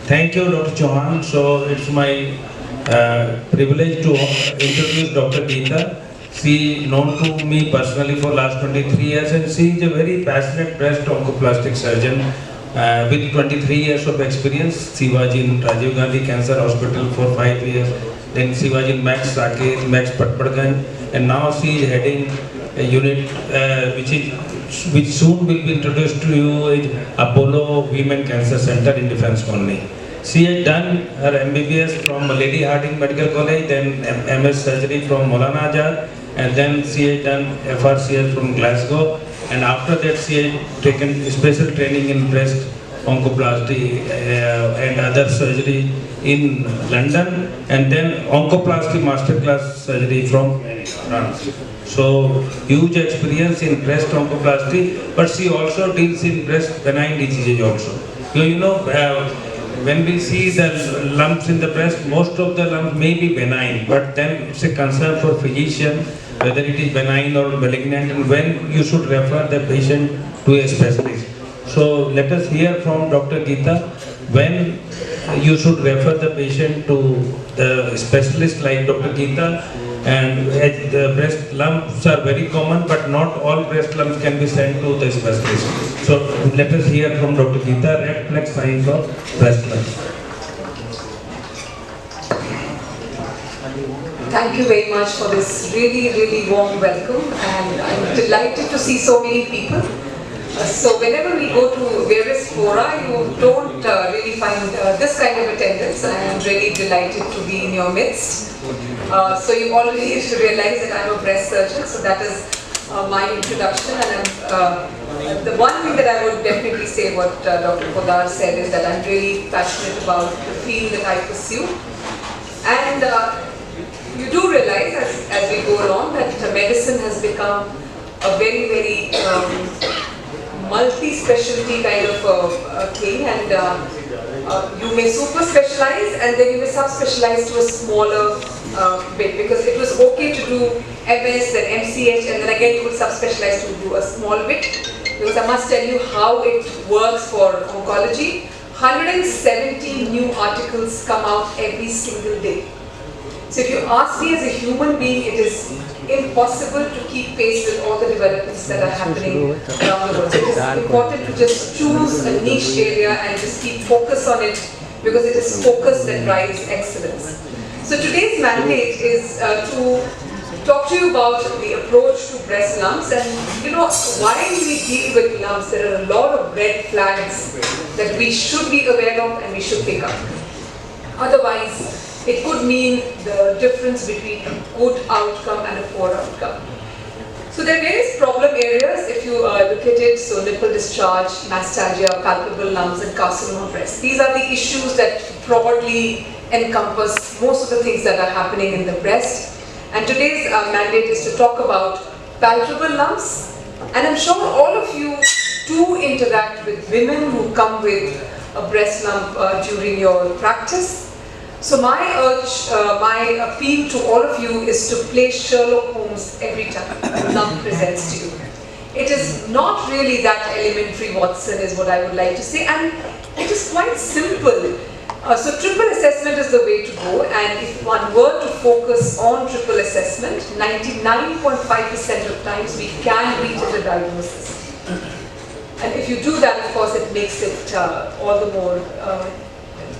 Thank you, Dr. Chauhan. So it's my privilege to introduce Dr. Geeta. She known to me personally for last 23 years, and she is a very passionate breast oncoplastic surgeon with 23 years of experience. She was in Rajiv Gandhi Cancer Hospital for 5 years. Then she was in Max Saket, Max Patparganj, and now she is heading a unit which soon will be introduced to you is Apollo Women Cancer Center in Defense Colony. She has done her MBBS from Lady Hardinge Medical College, then MS Surgery from Maulana Azad, and then she has done FRCS from Glasgow, and after that she has taken special training in breast oncoplasty and other surgery in London, and then oncoplasty masterclass surgery from France. So huge experience in breast oncoplasty, but she also deals in breast benign diseases also. When we see the lumps in the breast, most of the lumps may be benign, but then it's a concern for physician whether it is benign or malignant, and when you should refer the patient to a specialist. So let us hear from Dr. Geeta when you should refer the patient to the specialist like Dr. Geeta. And the breast lumps are very common, but not all breast lumps can be sent to the specialist. So let us hear from Dr. Geeta, red flag signs of breast lumps. Thank you very much for this really warm welcome, and I'm delighted to see so many people. So whenever we go to various fora, you don't really find this kind of attendance. I am really delighted to be in your midst. So you already realize that I'm a breast surgeon, so that is my introduction. And the one thing that I would definitely say what Dr. Poddar said is that I'm really passionate about the field that I pursue. And you do realize as we go along that medicine has become a very multi-specialty kind of thing, and you may super specialize and then you may sub-specialize to a smaller bit, because it was okay to do MS and MCH and then again you would sub-specialize to do a small bit, because I must tell you how it works for oncology. 170 new articles come out every single day. So if you ask me as a human being, it is impossible to keep pace with all the developments that are happening around the world. So it is important to just choose a niche area and just keep focus on it, because it is focus that drives excellence. So today's mandate is to talk to you about the approach to breast lumps, and why we deal with lumps. There are a lot of red flags that we should be aware of and we should pick up. Otherwise, it could mean the difference between a good outcome and a poor outcome. So there are various problem areas if you look at it. So nipple discharge, mastalgia, palpable lumps, and carcinoma breast. These are the issues that broadly encompass most of the things that are happening in the breast. And today's mandate is to talk about palpable lumps. And I'm sure all of you do interact with women who come with a breast lump during your practice. So my urge, my appeal to all of you is to play Sherlock Holmes every time a lump presents to you. It is not really that elementary, Watson, is what I would like to say, and it is quite simple. So triple assessment is the way to go, and if one were to focus on triple assessment, 99.5% of times we can reach at a diagnosis. And if you do that, of course, it makes it all the more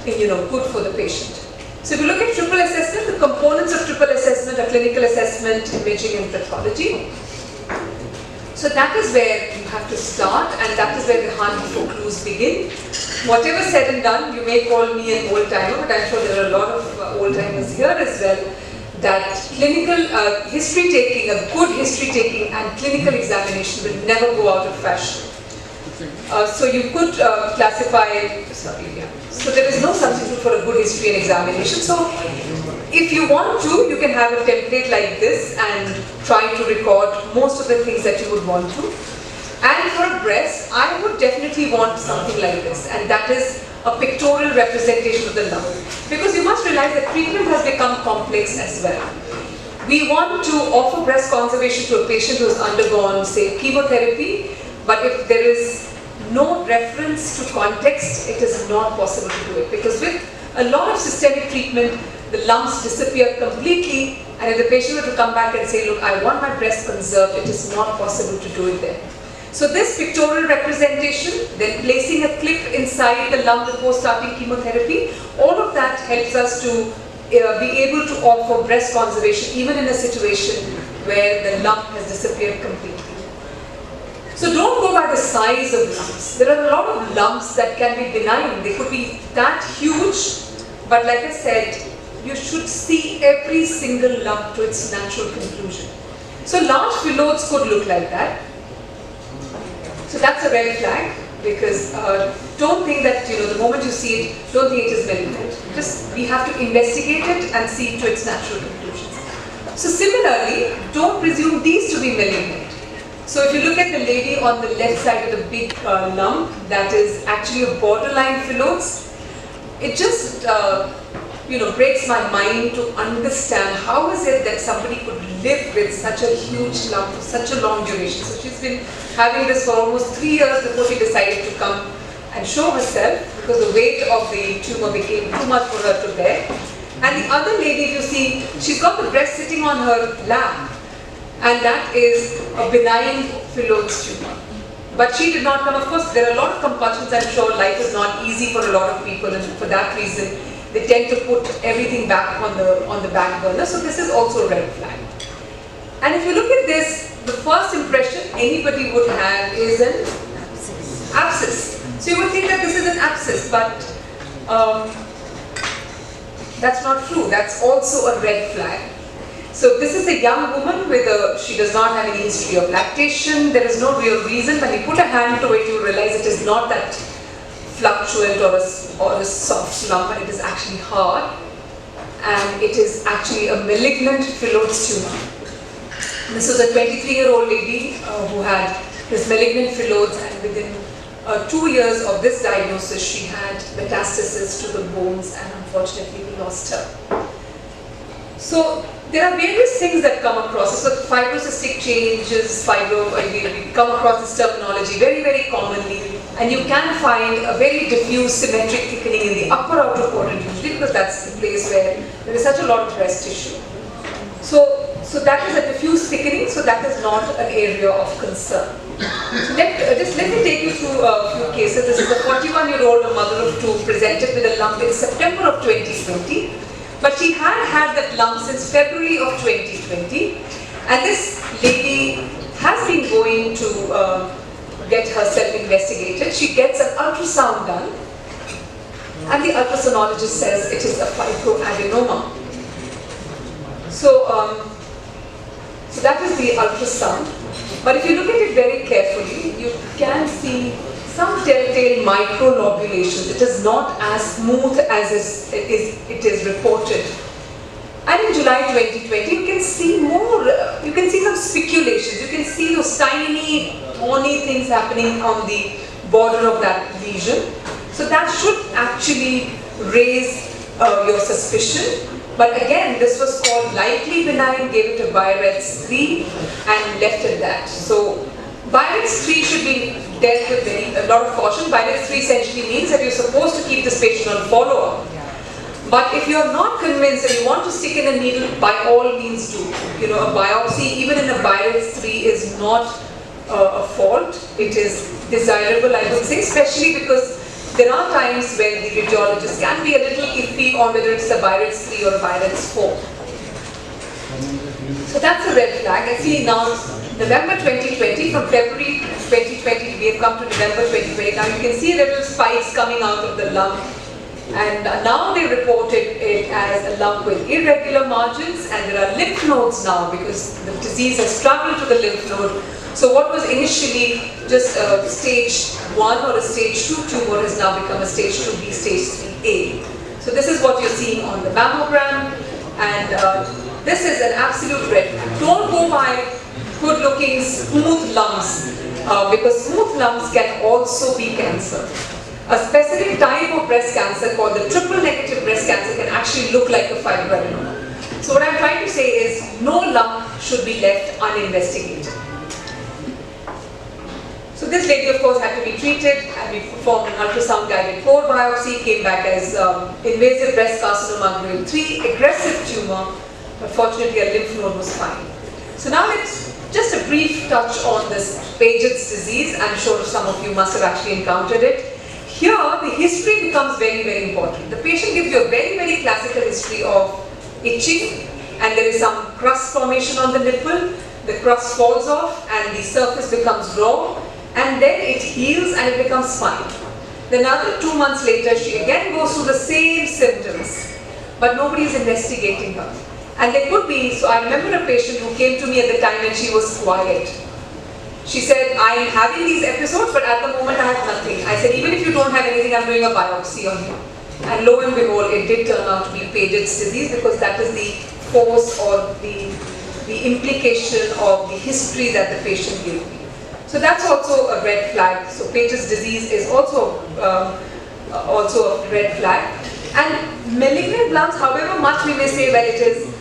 good for the patient. So if you look at triple assessment, the components of triple assessment are clinical assessment, imaging, and pathology. So that is where you have to start, and that is where the hunt for clues begin. Whatever said and done, you may call me an old-timer, but I'm sure there are a lot of old-timers here as well, that clinical history-taking, a good history-taking and clinical examination will never go out of fashion. So you could classify, so there is no substitute for a good history and examination. So if you want to, you can have a template like this and try to record most of the things that you would want to. And for a breast, I would definitely want something like this, and that is a pictorial representation of the lump. Because you must realize that treatment has become complex as well. We want to offer breast conservation to a patient who has undergone, say, chemotherapy, but if there is no reference to context, it is not possible to do it. Because with a lot of systemic treatment, the lumps disappear completely, and if the patient were to come back and say, look, I want my breast conserved, it is not possible to do it there. So this pictorial representation, then placing a clip inside the lump before starting chemotherapy, all of that helps us to be able to offer breast conservation even in a situation where the lump has disappeared completely. So don't go by the size of lumps. There are a lot of lumps that can be benign. They could be that huge, but like I said, you should see every single lump to its natural conclusion. So large phyllodes could look like that. So that's a red flag, because don't think that, the moment you see it, don't think it is malignant. Just, we have to investigate it and see it to its natural conclusions. So similarly, don't presume these to be malignant. So if you look at the lady on the left side of the big lump, that is actually a borderline phyllodes, it just, breaks my mind to understand how is it that somebody could live with such a huge lump for such a long duration. So she's been having this for almost 3 years before she decided to come and show herself, because the weight of the tumor became too much for her to bear. And the other lady, if you see, she's got the breast sitting on her lap, and that is a benign phyllodes tumor. But she did not come. Of course, there are a lot of compulsions. I'm sure life is not easy for a lot of people, and for that reason, they tend to put everything back on the back burner. So this is also a red flag. And if you look at this, the first impression anybody would have is an abscess. So you would think that this is an abscess, but that's not true. That's also a red flag. So this is a young woman with she does not have any history of lactation. There is no real reason. When you put a hand to it, you realize it is not that fluctuant or a soft lump, and it is actually hard. And it is actually a malignant phyllodes tumor. This was a 23-year-old lady who had this malignant phyllodes, and within 2 years of this diagnosis, she had metastasis to the bones, and unfortunately we lost her. So there are various things that come across. So fibrocystic changes, we come across this terminology very, very commonly, and you can find a very diffuse symmetric thickening in the upper outer quadrant usually, because that's the place where there is such a lot of breast tissue. So that is a diffuse thickening, so that is not an area of concern. So let me take you through a few cases. This is a 41-year-old, a mother of two, presented with a lump in September of 2020. But she had that lump since February of 2020. And this lady has been going to get herself investigated. She gets an ultrasound done, and the ultrasoundologist says it is a fibroadenoma. So that is the ultrasound. But if you look at it very carefully, you can see some telltale microlobulations. It is not as smooth as it is reported. And in July 2020, you can see more, you can see some speculations. You can see those tiny, horny things happening on the border of that lesion. So that should actually raise your suspicion. But again, this was called likely benign, gave it a Biarritz 3 and left it that. So Biarritz 3 should be dealt with a lot of caution. Biarritz 3 essentially means that you're supposed to keep this patient on follow-up. But if you're not convinced and you want to stick in a needle, by all means do. A biopsy, even in a Biarritz 3, is not a fault. It is desirable, I would say, especially because there are times when the radiologist can be a little iffy on whether it's a Biarritz 3 or a Biarritz 4. So that's a red flag. And see now, November 2020, from February 2020, we have come to November 2020. Now you can see little spikes coming out of the lump. And now they reported it as a lump with irregular margins, and there are lymph nodes now because the disease has traveled to the lymph node. So what was initially just a stage 1 or a stage 2 tumor has now become a stage 2B, stage 3A. So this is what you're seeing on the mammogram, and this is an absolute red flag. Don't go by good-looking smooth lumps, because smooth lumps can also be cancer. A specific type of breast cancer called the triple-negative breast cancer can actually look like a fibroadenoma. So what I'm trying to say is no lump should be left uninvestigated. So this lady, of course, had to be treated, and we performed an ultrasound-guided core biopsy, came back as invasive breast carcinoma grade 3, aggressive tumor, but fortunately a lymph node was fine. So now let's just a brief touch on this Paget's disease. I'm sure some of you must have actually encountered it. Here, the history becomes very, very important. The patient gives you a very, very classical history of itching, and there is some crust formation on the nipple. The crust falls off, and the surface becomes raw, and then it heals and it becomes fine. Then another 2 months later, she again goes through the same symptoms, but nobody is investigating her. And there could be, so I remember a patient who came to me at the time and she was quiet. She said, I'm having these episodes, but at the moment I have nothing. I said, even if you don't have anything, I'm doing a biopsy on you. And lo and behold, it did turn out to be Paget's disease, because that is the force or the implication of the history that the patient gave me. So that's also a red flag. So Paget's disease is also a red flag. And malignant lumps, however much we may say that it is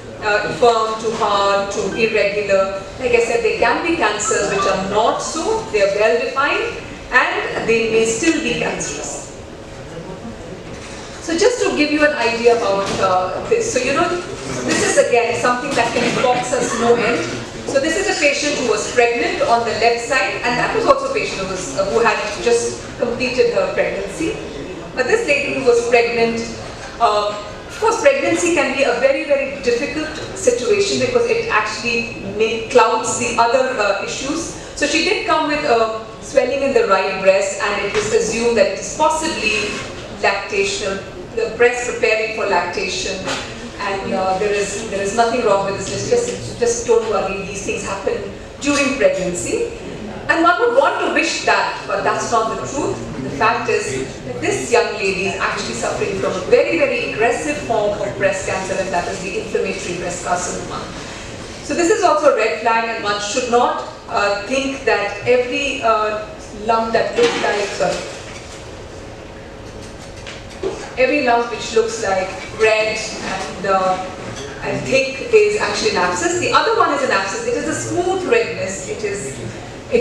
firm to hard to irregular, like I said, they can be cancers which are not so, they are well defined, and they may still be cancerous. So just to give you an idea about this, so this is again something that can box us no end. So this is a patient who was pregnant on the left side, and that was also a patient who had just completed her pregnancy. But this lady who was pregnant, of course pregnancy can be a very, very difficult situation because it actually clouds the other issues. So she did come with a swelling in the right breast, and it was assumed that it is possibly lactation, the breast preparing for lactation. And there is nothing wrong with this. Just don't worry, these things happen during pregnancy. And one would want to wish that, but that's not the truth. The fact is that this young lady is actually suffering from a very, very aggressive form of breast cancer, and that is the inflammatory breast carcinoma. So this is also a red flag, and one should not think that every lump that looks like, every lump which looks like red and thick is actually an abscess. The other one is an abscess. It is a smooth redness. It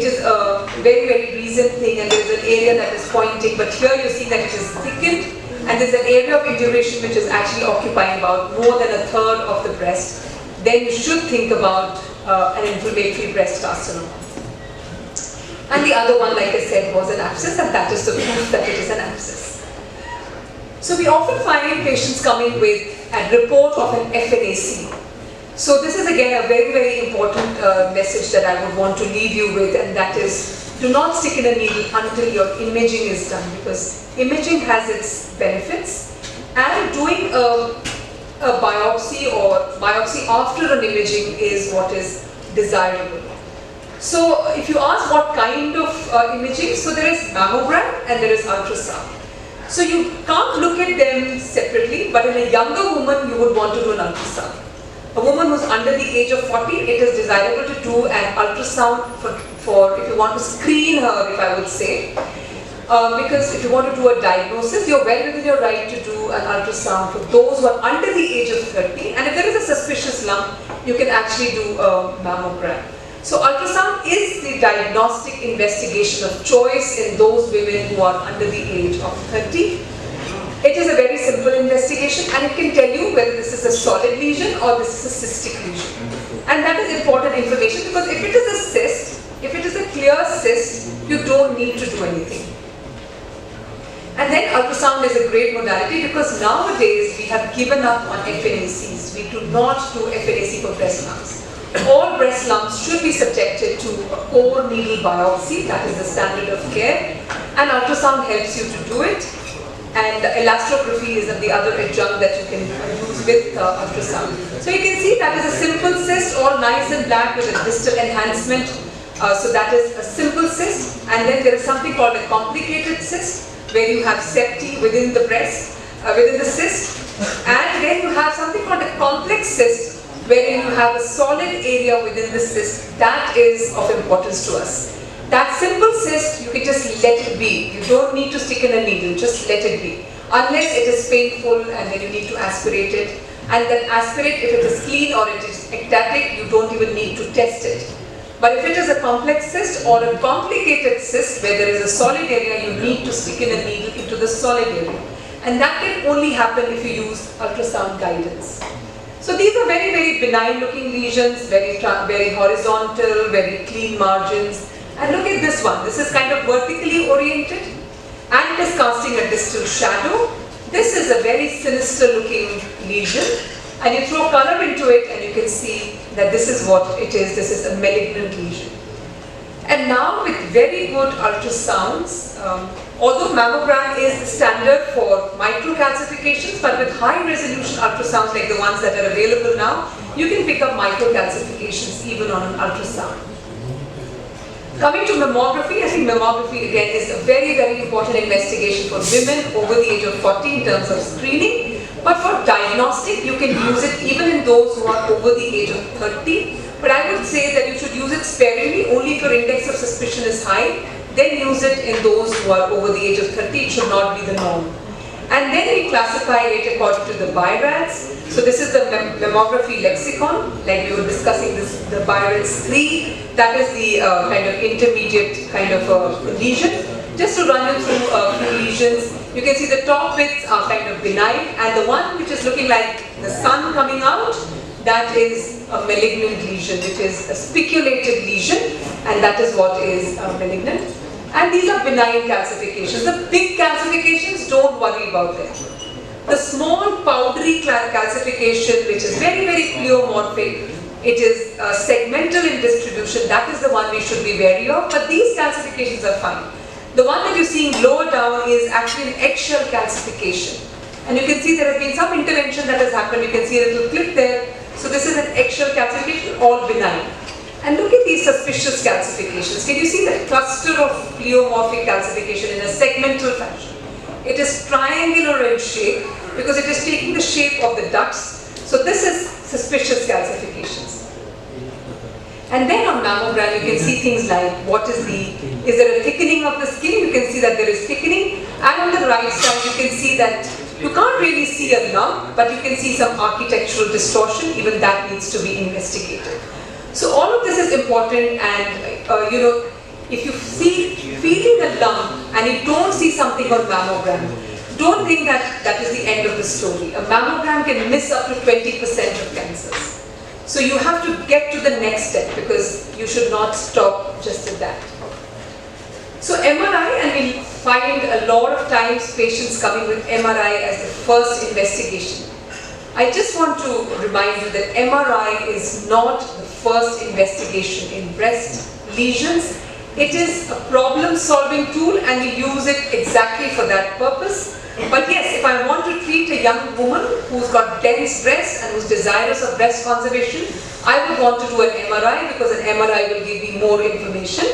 is a very, very recent thing, and there is an area that is pointing, but here you see that it is thickened, and there is an area of induration which is actually occupying about more than a third of the breast. Then you should think about an inflammatory breast carcinoma. And the other one, like I said, was an abscess, and that is the proof that it is an abscess. So we often find patients coming with a report of an FNAC. So this is again a very, very important message that I would want to leave you with, and that is, do not stick in a needle until your imaging is done, because imaging has its benefits, and doing a biopsy or biopsy after an imaging is what is desirable. So if you ask what kind of imaging, so there is mammogram and there is ultrasound. So you can't look at them separately, but in a younger woman you would want to do an ultrasound. A woman who's under the age of 40, it is desirable to do an ultrasound for if you want to screen her, if I would say. Because if you want to do a diagnosis, you're well within your right to do an ultrasound for those who are under the age of 30. And if there is a suspicious lump, you can actually do a mammogram. So ultrasound is the diagnostic investigation of choice in those women who are under the age of 30. It is a very simple investigation, and it can tell you whether this is a solid lesion or this is a cystic lesion. And that is important information, because if it is a cyst, if it is a clear cyst, you don't need to do anything. And then ultrasound is a great modality, because nowadays we have given up on FNACs. We do not do FNAC for breast lumps. All breast lumps should be subjected to a core needle biopsy, that is the standard of care, and ultrasound helps you to do it. And elastography is the other adjunct that you can use with ultrasound. So you can see that is a simple cyst, all nice and black with a distal enhancement. So that is a simple cyst. And then there is something called a complicated cyst, where you have septi within the breast, within the cyst. And then you have something called a complex cyst, where you have a solid area within the cyst. That is of importance to us. That simple cyst, you can just let it be. You don't need to stick in a needle, just let it be. Unless it is painful and then you need to aspirate it. And then aspirate, if it is clean or it is ectatic, you don't even need to test it. But if it is a complex cyst or a complicated cyst where there is a solid area, you need to stick in a needle into the solid area. And that can only happen if you use ultrasound guidance. So these are very, very benign looking lesions, very horizontal, very clean margins. And look at this one. This is kind of vertically oriented and it is casting a distal shadow. This is a very sinister looking lesion. And you throw color into it and you can see that this is what it is. This is a malignant lesion. And now with very good ultrasounds, although mammogram is the standard for microcalcifications, but with high resolution ultrasounds like the ones that are available now, you can pick up microcalcifications even on an ultrasound. Coming to mammography, I think mammography again is a very, very important investigation for women over the age of 40 in terms of screening. But for diagnostic, you can use it even in those who are over the age of 30. But I would say that you should use it sparingly, only if your index of suspicion is high. Then use it in those who are over the age of 30. It should not be the norm. And then we classify it according to the BI-RADS. So this is the mammography lexicon, like we were discussing this, the BI-RADS 3. That is the kind of intermediate kind of lesion. Just to run you through a few lesions, you can see the top bits are kind of benign, and the one which is looking like the sun coming out, that is a malignant lesion, which is a spiculated lesion, and that is what is malignant. And these are benign calcifications. The big calcifications, don't worry about them. The small powdery calcification, which is very, very pleomorphic, it is segmental in distribution, that is the one we should be wary of, but these calcifications are fine. The one that you're seeing lower down is actually an eggshell calcification. And you can see there has been some intervention that has happened. You can see a little clip there. So this is an eggshell calcification, all benign. And look at these suspicious calcifications. Can you see that cluster of pleomorphic calcification in a segmental fashion? It is triangular in shape because it is taking the shape of the ducts. So this is suspicious calcifications. And then on mammogram, you can see things like is there a thickening of the skin? You can see that there is thickening. And on the right side, you can see that you can't really see a lump, but you can see some architectural distortion. Even that needs to be investigated. So all of this is important, and if you feeling a lump and you don't see something on mammogram, don't think that that is the end of the story. A mammogram can miss up to 20% of cancers. So you have to get to the next step because you should not stop just at that. So MRI, and we find a lot of times patients coming with MRI as the first investigation. I just want to remind you that MRI is not the first investigation in breast lesions. It is a problem-solving tool and we use it exactly for that purpose. But yes, if I want to treat a young woman who's got dense breasts and who's desirous of breast conservation, I would want to do an MRI because an MRI will give me more information.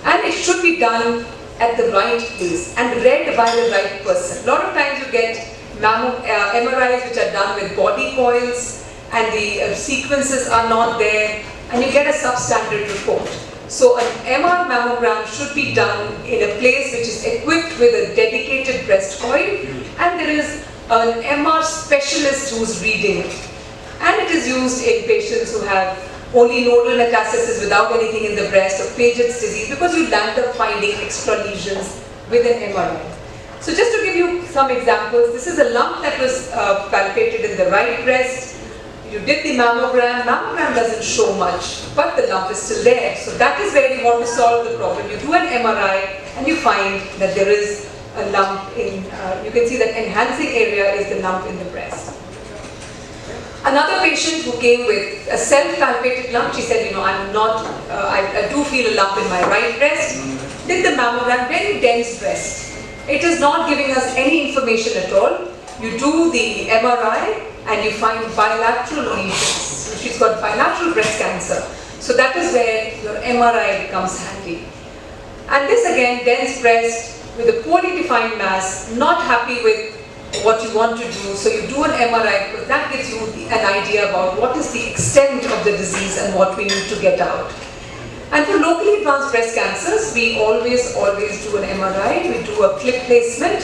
And it should be done at the right place and read by the right person. A lot of times you get MRIs which are done with body coils and the sequences are not there and you get a substandard report. So an MR mammogram should be done in a place which is equipped with a dedicated breast coil and there is an MR specialist who's reading it. And it is used in patients who have only nodal metastasis without anything in the breast or Paget's disease because you land up finding extra lesions with an MRI. So just to give you some examples, this is a lump that was palpated in the right breast. You did the mammogram doesn't show much, but the lump is still there. So that is where you want to solve the problem. You do an MRI and you find that there is a lump in, you can see that enhancing area is the lump in the breast. Another patient who came with a self-palpated lump, she said, I do feel a lump in my right breast. Did the mammogram, very dense breast. It is not giving us any information at all. You do the MRI and you find bilateral lesions. So she's got bilateral breast cancer. So that is where your MRI becomes handy. And this again, dense breast with a poorly defined mass, not happy with what you want to do. So you do an MRI because that gives you an idea about what is the extent of the disease and what we need to get out. And for locally advanced breast cancers, we always do an MRI. We do a clip placement.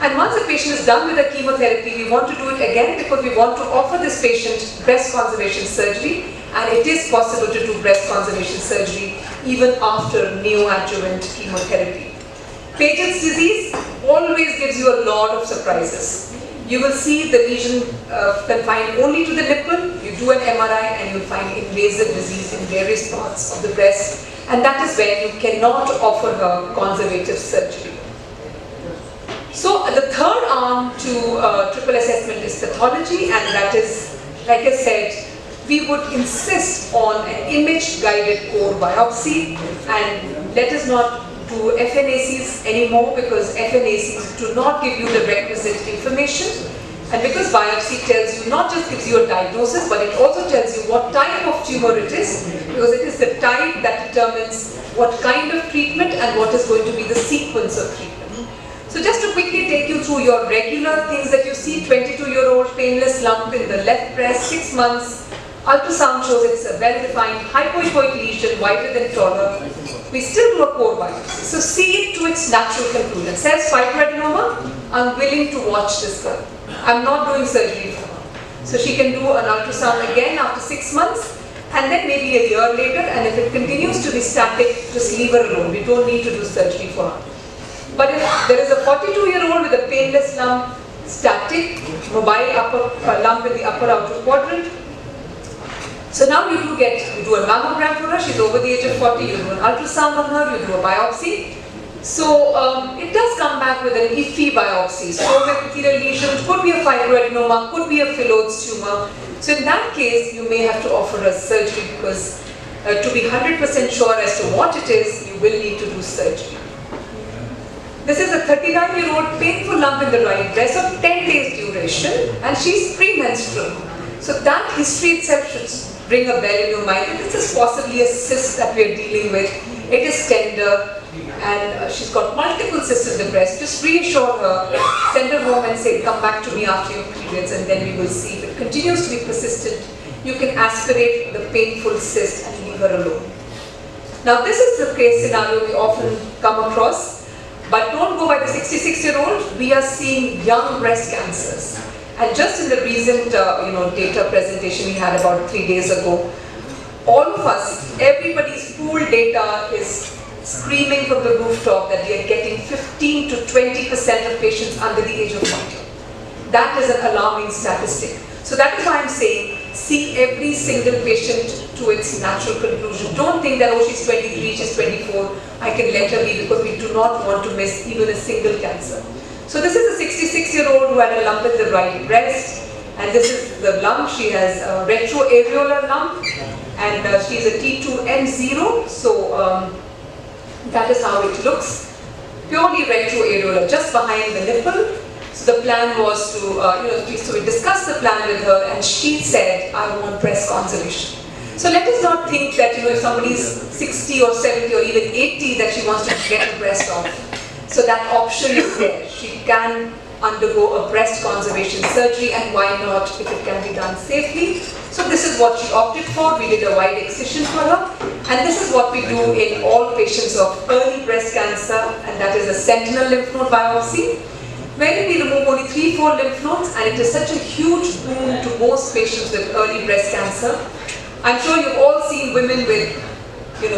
And once a patient is done with the chemotherapy, we want to do it again because we want to offer this patient breast conservation surgery and it is possible to do breast conservation surgery even after neoadjuvant chemotherapy. Paget's disease always gives you a lot of surprises. You will see the lesion confined only to the nipple. You do an MRI and you'll find invasive disease in various parts of the breast, and that is where you cannot offer her conservative surgery. So the third arm to triple assessment is pathology, and that is, like I said, we would insist on an image-guided core biopsy, and let us not do FNACs anymore, because FNACs do not give you the requisite information, and because biopsy tells you, not just gives you a diagnosis, but it also tells you what type of tumor it is, because it is the type that determines what kind of treatment and what is going to be the sequence of treatment. So just to quickly take you through your regular things that you see, 22-year-old painless lump in the left breast, 6 months, ultrasound shows it's a well-defined hypoechoic lesion, wider than taller. We still do a core biopsy. So see it to its natural conclusion. Says fibroadenoma, I'm willing to watch this girl. I'm not doing surgery for her. So she can do an ultrasound again after 6 months, and then maybe a year later, and if it continues to be static, just leave her alone. We don't need to do surgery for her. But if there is a 42-year-old with a painless lump, static, mobile lump in the upper outer quadrant, so now you do a mammogram for her, she's over the age of 40, you do an ultrasound on her, you do a biopsy. So it does come back with an iffy biopsy. Stromal epithelial lesion, could be a fibroadenoma, could be a Phyllodes tumor. So in that case, you may have to offer a surgery, because to be 100% sure as to what it is, you will need to do surgery. This is a 39-year-old painful lump in the right breast of 10 days duration, and she's premenstrual. So that history itself should ring a bell in your mind that this is possibly a cyst that we are dealing with. It is tender, and she's got multiple cysts in the breast. Just reassure her, send her home and say, come back to me after your periods, and then we will see. If it continues to be persistent, you can aspirate the painful cyst and leave her alone. Now this is the case scenario we often come across. But don't go by the 66-year-old, we are seeing young breast cancers. And just in the recent data presentation we had about 3 days ago, all of us, everybody's pooled data is screaming from the rooftop that we are getting 15 to 20% of patients under the age of 40. That is an alarming statistic. So that is why I'm saying, see every single patient to its natural conclusion. Don't think that, oh, she's 23, she's 24, I can let her be, because we do not want to miss even a single cancer. So this is a 66-year-old who had a lump in the right breast, and this is the lump. She has a retroareolar lump, and she's a T2N0, so that is how it looks. Purely retroareolar, just behind the nipple. So the plan was to, so we discussed the plan with her, and she said, I want breast conservation. So let us not think that, if somebody's 60 or 70 or even 80, that she wants to get a breast off. So that option is there. She can undergo a breast conservation surgery, and why not if it can be done safely. So this is what she opted for. We did a wide excision for her, and this is what we do in all patients of early breast cancer, and that is a sentinel lymph node biopsy, wherein we remove only 3-4 lymph nodes, and it is such a huge boon to most patients with early breast cancer. I'm sure you've all seen women with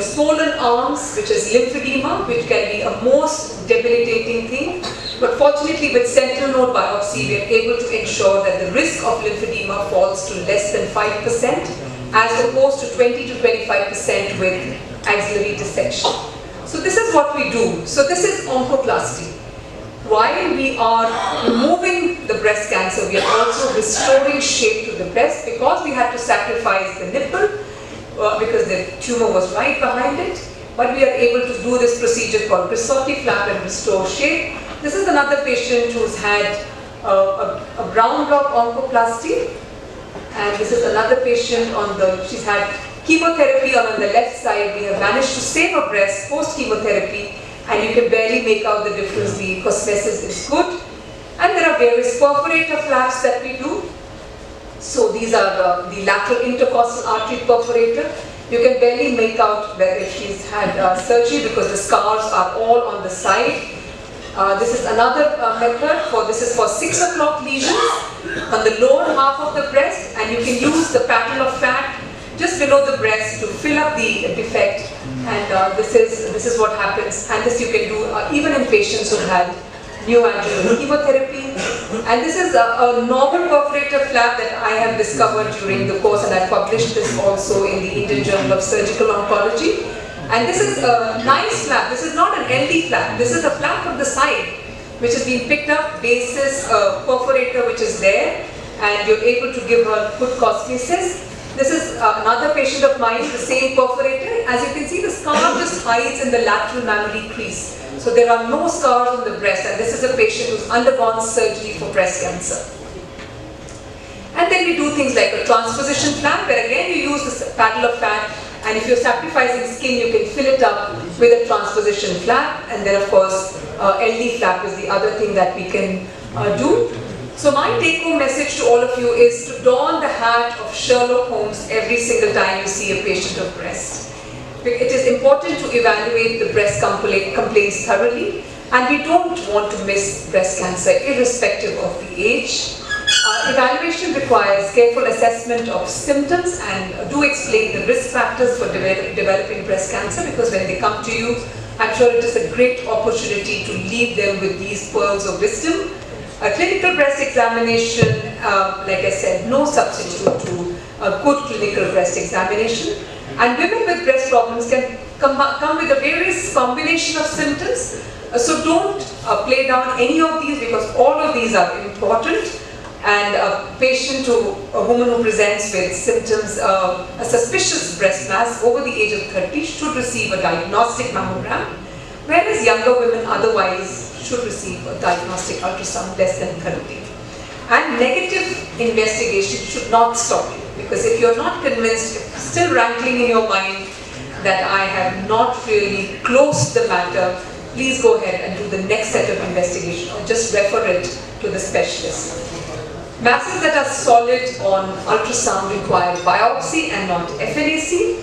swollen arms, which is lymphedema, which can be a most debilitating thing. But fortunately, with sentinel node biopsy, we are able to ensure that the risk of lymphedema falls to less than 5%, as opposed to 20 to 25% with axillary dissection. So this is what we do. So this is oncoplasty. While we are removing the breast cancer, we are also restoring shape to the breast, because we had to sacrifice the nipple, because the tumor was right behind it. But we are able to do this procedure called Brisotti flap and restore shape. This is another patient who's had a brown block oncoplasty, and this is another patient she's had chemotherapy on the left side. We have managed to save her breast post chemotherapy, and you can barely make out the difference. The cosmesis is good, and there are various perforator flaps that we do. So these are the lateral intercostal artery perforator. You can barely make out where if she's had surgery, because the scars are all on the side. This is another method this is for 6 o'clock lesions on the lower half of the breast, and you can use the pattern of fat just below the breast to fill up the defect, and this is what happens. And this you can do even in patients who had neoadjuvant chemotherapy. And this is a novel perforator flap that I have discovered during the course, and I published this also in the Indian Journal of Surgical Oncology. And this is a nice flap. This is not an LD flap. This is a flap from the side, which has been picked up basis perforator which is there, and you're able to give her good prosthesis. This is another patient of mine, the same perforator. As you can see, the scar just hides in the lateral mammary crease. So there are no scars on the breast, and this is a patient who's undergone surgery for breast cancer. And then we do things like a transposition flap, where again you use the paddle of fat, and if you're sacrificing skin, you can fill it up with a transposition flap. And then of course, LD flap is the other thing that we can do. So my take-home message to all of you is to don the hat of Sherlock Holmes every single time you see a patient of breast. It is important to evaluate the breast complaints thoroughly, and we don't want to miss breast cancer irrespective of the age. Evaluation requires careful assessment of symptoms, and do explain the risk factors for developing breast cancer, because when they come to you, I'm sure it is a great opportunity to leave them with these pearls of wisdom. A clinical breast examination, like I said, no substitute to a good clinical breast examination. And women with breast problems can come with a various combination of symptoms. So don't play down any of these, because all of these are important. And a woman who presents with symptoms, a suspicious breast mass over the age of 30 should receive a diagnostic mammogram, whereas younger women otherwise should receive a diagnostic ultrasound less than 30. And negative investigation should not stop you, because if you're not convinced, if still rankling in your mind that I have not really closed the matter, please go ahead and do the next set of investigation, or just refer it to the specialist. Masses that are solid on ultrasound require biopsy and not FNAC.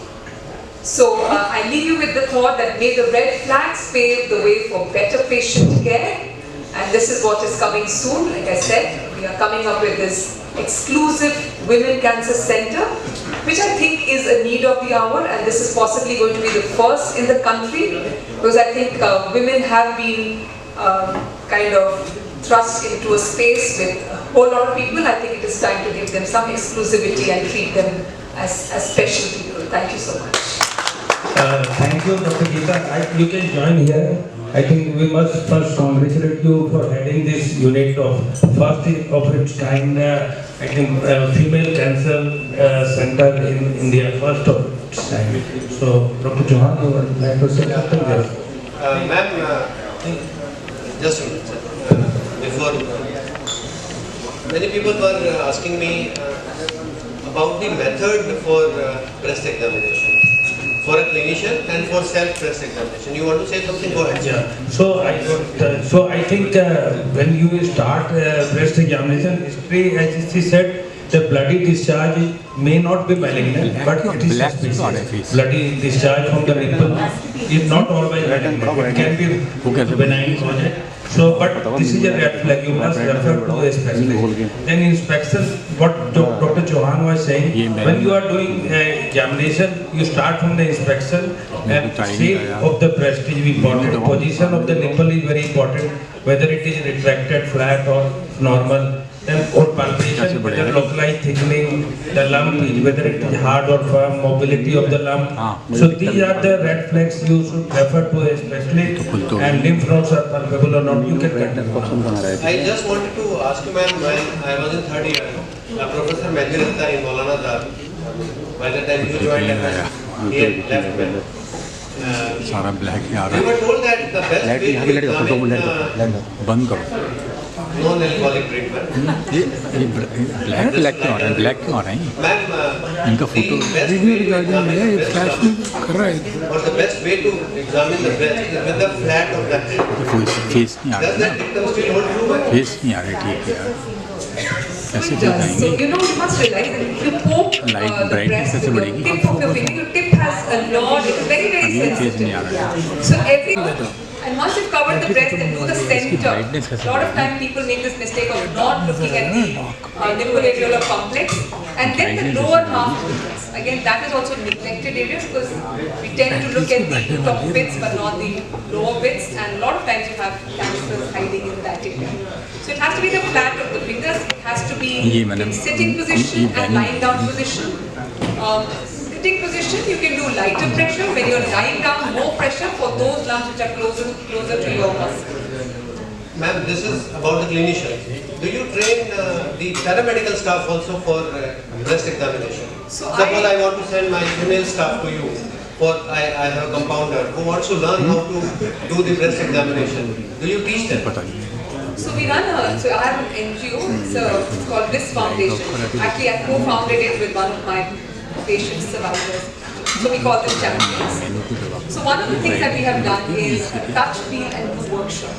So I leave you with the thought that may the red flags pave the way for better patient care. And this is what is coming soon. Like I said, we are coming up with this exclusive Women Cancer Center, which I think is a need of the hour, and this is possibly going to be the first in the country, because I think women have been kind of thrust into a space with a whole lot of people. I think it is time to give them some exclusivity and treat them as special people. Thank you so much. Thank you, Dr. Geeta. You can join here. I think we must first congratulate you for heading this unit of first of its kind, I think, female cancer center in India, first of its kind. So, Dr. Chauhan, you would like to say something there? Ma'am, just a minute, sir. Before, many people were asking me about the method for breast examination, for a clinician and for self-breast examination. You want to say something? Go ahead. Yeah. So I think when you start breast examination, history, as she said, the bloody discharge may not be malignant, but it is suspicious. Bloody discharge from the nipple is not always malignant. It can be benign project. So, but this is a red flag. You must refer to a specialist. Then inspection, what Dr. Chauhan was saying, when you are doing examination, you start from the inspection, and shape of the breast is important. Position of the nipple is very important. Whether it is retracted, flat, or normal. Then or palpation, whether localized thickening, the lump is, whether it is hard or firm, mobility of the lump. So these are the red flags you should refer to a specialist, and lymph nodes are palpable or not. You can continue. I just wanted to ask you, ma'am, when I was in third year, Professor Mehdi in Maulana Dar, by the time you joined us, he had left me. सारा black ही आ रहा We है were told that the best way to examine बंद करो non-alcoholic treatment. ये black black क्यों आ रहा है black क्यों आ रहा है Ma'am, इनका फोटो वीडियो रिकॉर्डिंग है ये फ्लैश में कर रहा है or the best way to examine the breast is with the flat of the hand. Face नहीं आ Does रहा that dictum still hold true? Face नहीं आ रहा ठीक है यार कैसे It चल does. So जाएंगे you know, you must realize that if you poke Light the brightness breast कैसे with बढ़ेगी? the tip of your finger, your tip has a lot, it is very, very अभी ये face नहीं sensitive. आ रहा है So every, And once you've covered the breast, then do the center. A lot of time people make this mistake of not looking at the nipple areolar complex, and then the lower half of the breast. Again, that is also neglected area because we tend to look at the top bits but not the lower bits, and a lot of times you have cancers hiding in that area. So it has to be the flat of the fingers, it has to be in sitting position and lying down position. Sitting position, you can do lighter pressure. When you're lying down, more pressure for those lumps which are closer to your muscle. Ma'am, this is about the clinician. Do you train the paramedical staff also for breast examination? So Suppose I want to send my female staff to you, or I have a compounder who wants to learn how to do the breast examination. Do you teach them? So we run so I have an NGO, it's called Bliss Foundation. Actually, I co-founded it with one of my patient survivors. So we call them champions. So one of the things that we have done is touch, feel and do workshop.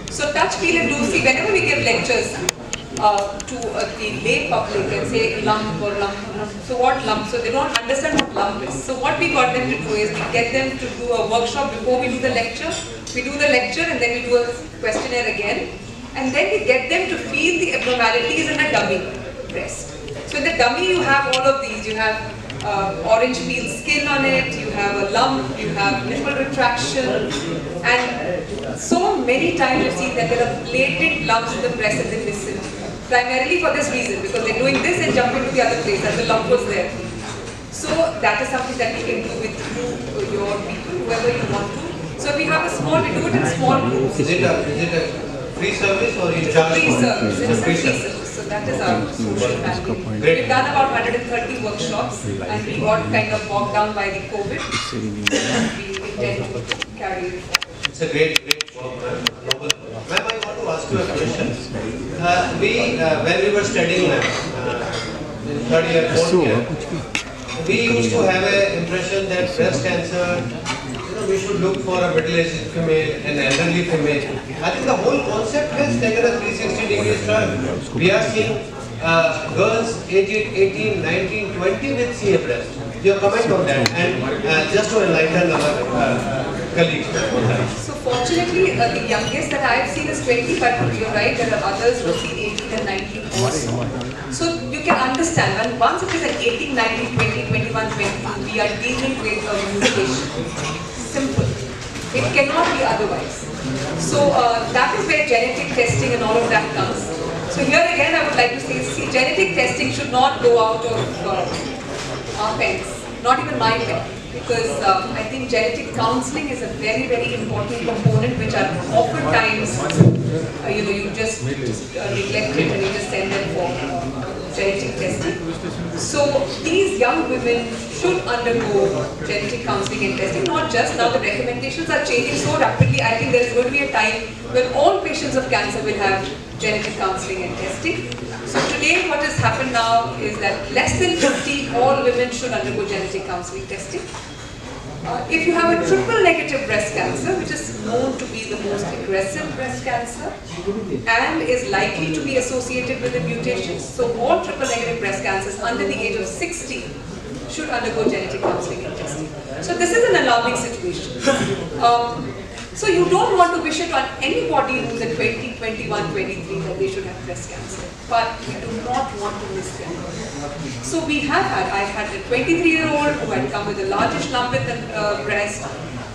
So touch, feel and do, see, whenever we give lectures to the lay public and say lump or lump, so what lump? So they don't understand what lump is. So what we got them to do is we get them to do a workshop before we do the lecture. We do the lecture and then we do a questionnaire again. And then we get them to feel the abnormalities in a dummy breast. So in the dummy you have all of these. You have orange peel skin on it, you have a lump, you have nipple retraction, and so many times you've seen that there are blatant lumps in the breast and they miss it. Primarily for this reason, because they're doing this and jumping to the other place and the lump was there. So that is something that we can do with your people, whoever you want to. So we have a small, we do it in small groups. Is it a free service or you charge? Free service, it's a free service. service. So that is our social value. Great. We've done about 130 workshops and we got kind of bogged down by the COVID. And we intend to carry it forward. It's a great work, ma'am. Noble. Ma'am, I want to ask you a question. When we were studying, ma'am, third year, fourth year, we used to have an impression that breast cancer, we should look for a middle-aged female, an elderly female. I think the whole concept has taken a 360-degree turn. We are seeing girls aged 18, 19, 20 with CA breast. Your comment on that, and just to enlighten our colleagues on that. So fortunately, the youngest that I have seen is 20, but you're right, there are others who see 18 and 19 also. So you can understand, when once it is at 18, 19, 20, 21, 22, we are dealing with a mutation. Simple. It cannot be otherwise. So that is where genetic testing and all of that comes. So here again I would like to say, see, genetic testing should not go out of our pens, not even my pen, because I think genetic counseling is a very, very important component which are oftentimes, you just neglect it and you just send them for genetic testing. So these young women should undergo genetic counseling and testing, not just now. The recommendations are changing so rapidly. I think there is going to be a time when all patients of cancer will have genetic counseling and testing. So today what has happened now is that less than 50, all women should undergo genetic counseling testing. If you have a triple negative breast cancer, which is known to be the most aggressive breast cancer and is likely to be associated with the mutations, so all triple negative breast cancers under the age of 60 should undergo genetic counseling and testing. So this is an alarming situation. So you don't want to wish it on anybody who's at 20, 21, 23 that they should have breast cancer. But we do not want to miss them. So I had a 23-year-old who had come with a largish lump in the breast.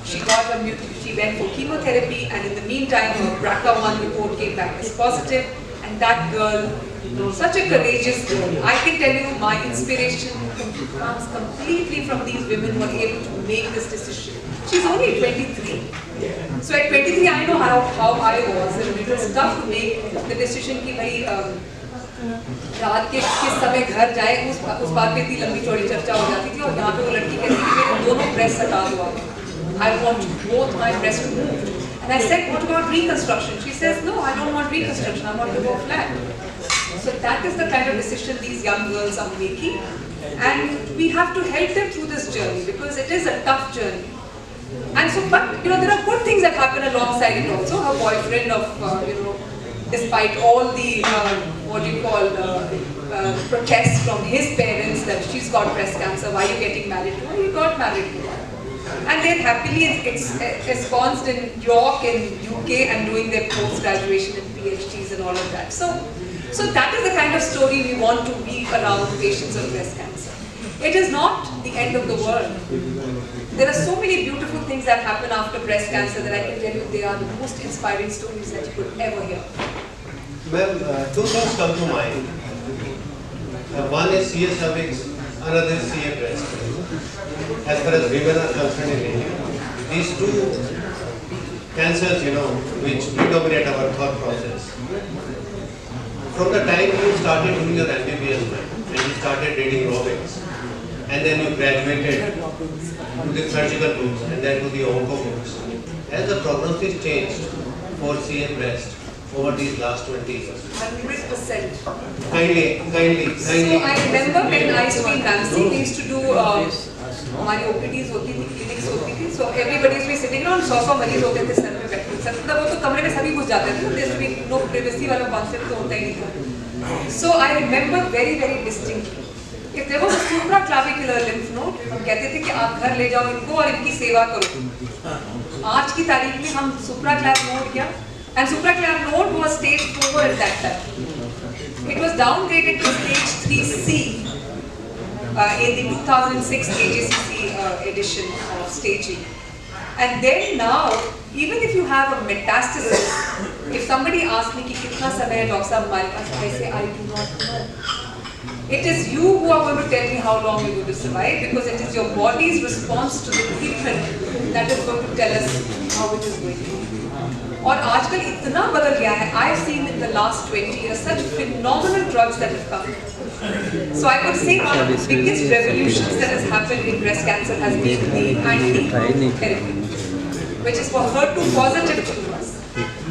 She went for chemotherapy, and in the meantime her BRCA1 report came back as positive. And that girl, such a courageous girl, I can tell you my inspiration comes completely from these women who are able to make this decision. She's only 23. So at 23 I know how I was, and it was tough to make the decision कि भाई रात के किस समय घर जाए, उस बात पे इतनी लंबी चौड़ी चर्चा हो जाती थी, और यहाँ पे वो लड़की कहती थी कि मेरे दोनों ब्रेस्ट हटा दो आप. I want both my breasts removed. And I said, what about reconstruction? She says, no, I don't want reconstruction, I want to go flat. So that is the kind of decision these young girls are making, and we have to help them through this journey because it is a tough journey. And so, but there are good things that happen alongside it also. Her boyfriend despite all the protests from his parents that she's got breast cancer, why are you getting married to her? He got married to her. And they're happily ensconced in York and UK and doing their post-graduation and PhDs and all of that. So that is the kind of story we want to weave around patients of breast cancer. It is not the end of the world. There are so many beautiful things that happen after breast cancer that I can tell you they are the most inspiring stories that you could ever hear. Ma'am, two things come to mind. One is CA cervix, another is CA breast. As far as women are concerned in India, these two cancers, which predominate our thought process. From the time you started doing your MBBS, and you started reading Robbins, and then you graduated to the surgical books and then to the onco books, as the prognosis changed for CA breast over these last 20 years. 100%. Kindly. So I remember when I used to be in Ramsey, we used to do हमारी OPDs होती थी, clinics होती थी. So everybody used to be sitting around, 100 मरीज होते थे sir पे बैठे. सर मतलब वो तो कमरे में सभी घुस जाते थे. There used to be no privacy वाला concept तो होता ही नहीं था. So I remember very distinctly. If there was a supraclavicular lymph node, हम कहते थे कि आप घर ले जाओ इनको और इनकी सेवा करो. आज की तारीख में हम supraclav node क्या? And supraclav node was stage 4 at that time. It was downgraded to stage 3C in the 2006 AJCC edition of staging. And then now, even if you have a metastasis, if somebody asks me कि कितना समय है doctor साहब हमारे पास, I say I do not know. It is you who are going to tell me how long you're going to survive, because it is your body's response to the treatment that is going to tell us how it is going to be. और आजकल इतना बदल गया है. I've seen in the last 20 years such phenomenal drugs that have come. So I would say one of the biggest revolutions that has happened in breast cancer has been the anti-HER2 therapy, which is for HER2 positive tumors.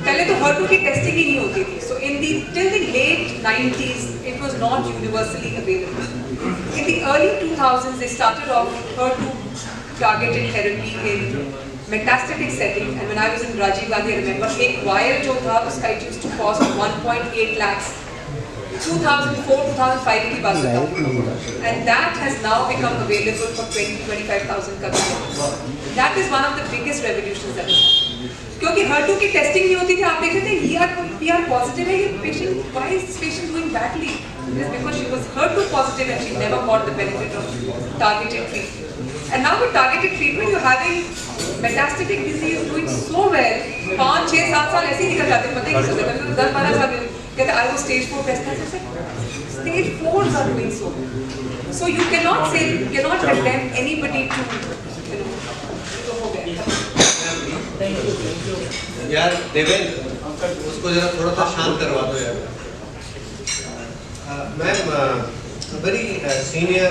पहले तो HER2 की testing ही नहीं होती थी. So till the late 90s, it was not universally available. In the early 2000s, they started off HER2 targeted therapy in metastatic setting, and when I was in Rajiv Gandhi, I remember एक vial जो था उसका it used to cost 1.8 lakhs. 2004-2005 की बात बताऊँ, and that has now become available for 20-25,000 का भी. That is one of the biggest revolutions that has happened. क्योंकि HER2 की टेस्टिंग नहीं होती थी. आप देखते थे PR positive है ये patient, why is this patient doing badly? It is because she was HER2 positive and she never got the benefit of targeted treatment. And now with targeted treatment, you're having metastatic disease doing so well. 5, 6, 7 साल ऐसे ही निकल जाते हैं, पता ही नहीं चलता. कभी 10, 12 साल कहते I was stage 4 breast cancer. Stage 4s are doing so well. So you cannot condemn anybody to, तो हो गया. यार देवेंद्र, उसको जरा थोड़ा सा शांत करवा दो यार. Ma'am, a very senior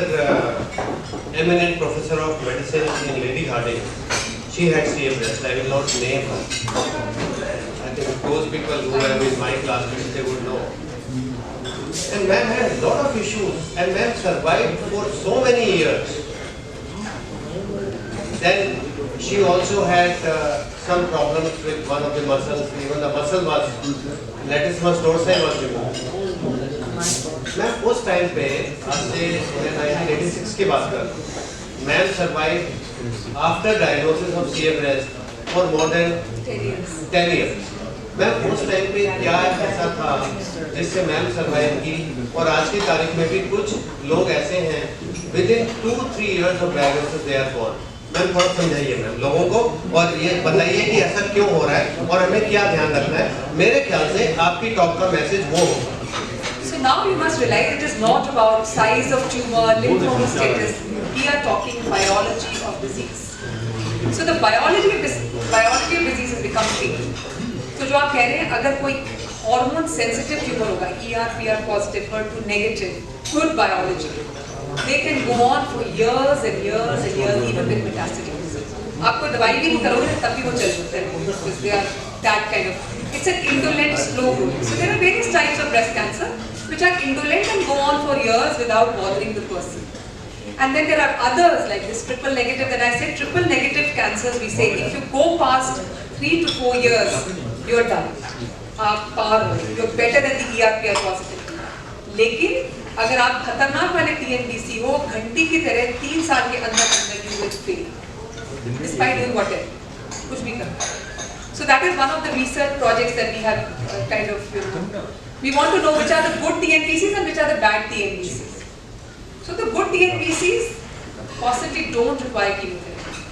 eminent professor of medicine in Lady Harding, she had CA breast. I will not name her. I think those people who have in my classmates, they would know. And ma'am had a lot of issues, and ma'am survived for so many years. Then she also had some problems with one of the muscles. Even the muscle was, latissimus dorsi was removed. Ma'am उस time पे आज से 1986 की बात कर, ma'am survive after diagnosis of CA breast for more than 10 years. Ma'am उस time पे क्या ऐसा था जिससे मैम सर्वाइव की, और आज की तारीख में भी कुछ लोग ऐसे हैं within 2-3 years of diagnosis they are born. Ma'am थोड़ा समझाइए मैम लोगों को, और ये बताइए कि ऐसा क्यों हो रहा है और हमें क्या ध्यान रखना है. मेरे ख्याल से आपकी टॉक का मैसेज वो होगा. Now you must realize it is not about size of tumor, lymph node status. We are talking biology of disease. So the biology of disease has become clear. So जो आप कह रहे हैं, अगर कोई hormone sensitive tumor होगा, ER/PR positive, HER2 negative, good biology, they can go on for years and years and years, even with metastatic disease. आपको दवाई भी नहीं करोगे तब भी वो चल सकते हैं, because they are that kind of. It's an indolent, slow growth. So there are various types of breast cancer which are indolent and go on for years without bothering the person. And then there are others like this triple negative that I said. Triple negative cancers, we say if you go past 3 to 4 years, you're done. You're better than the ER/PR positive. लेकिन अगर आप खतरनाक वाले TNBC हो, घंटी की तरह 3 साल के अंदर you will fail. despite doing whatever. कुछ भी करता है. So that is one of the research projects that we have kind of, we want to know which are the good TNPCs and which are the bad TNPCs. So the good TNPCs possibly don't require chemotherapy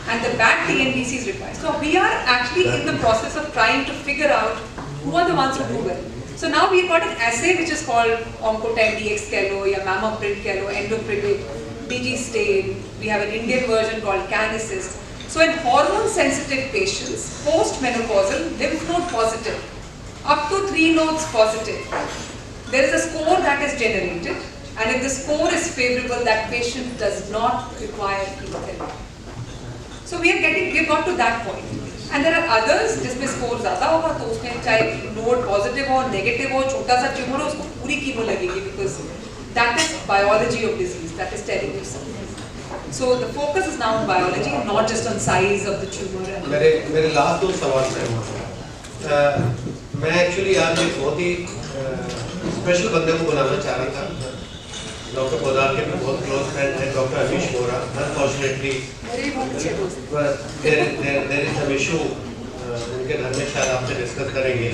and the bad TNPCs require. So we are actually in the process of trying to figure out who are the ones who do well. So now we've got an assay which is called Oncotype DX Kello, or Mammoprint Kello, Endopredict, DigiStain. We have an Indian version called Canassist. So in hormone-sensitive patients, post-menopausal, lymph node positive, up to 3 nodes positive, there is a score that is generated, and if the score is favorable, that patient does not require chemotherapy. So we've got to that point. And there are others जिसमें score ज़्यादा होगा तो उसमें चाहे node positive हो negative हो छोटा सा ट्यूमर हो उसको पूरी कीमो लगेगी because that is biology of disease, that is telling you something. So the focus is now on biology, not just on size of the tumor. मेरे लास्ट 2 सवाल हैं. मैं एक्चुअली आज एक बहुत ही स्पेशल बंदे को बुलाना चाह रहा था. डॉक्टर पोदार के बहुत क्लोज फ्रेंड हैं doctor Amish Bora. Unfortunately there is some issue उनके घर में शायद आपसे डिस्कस करेंगे.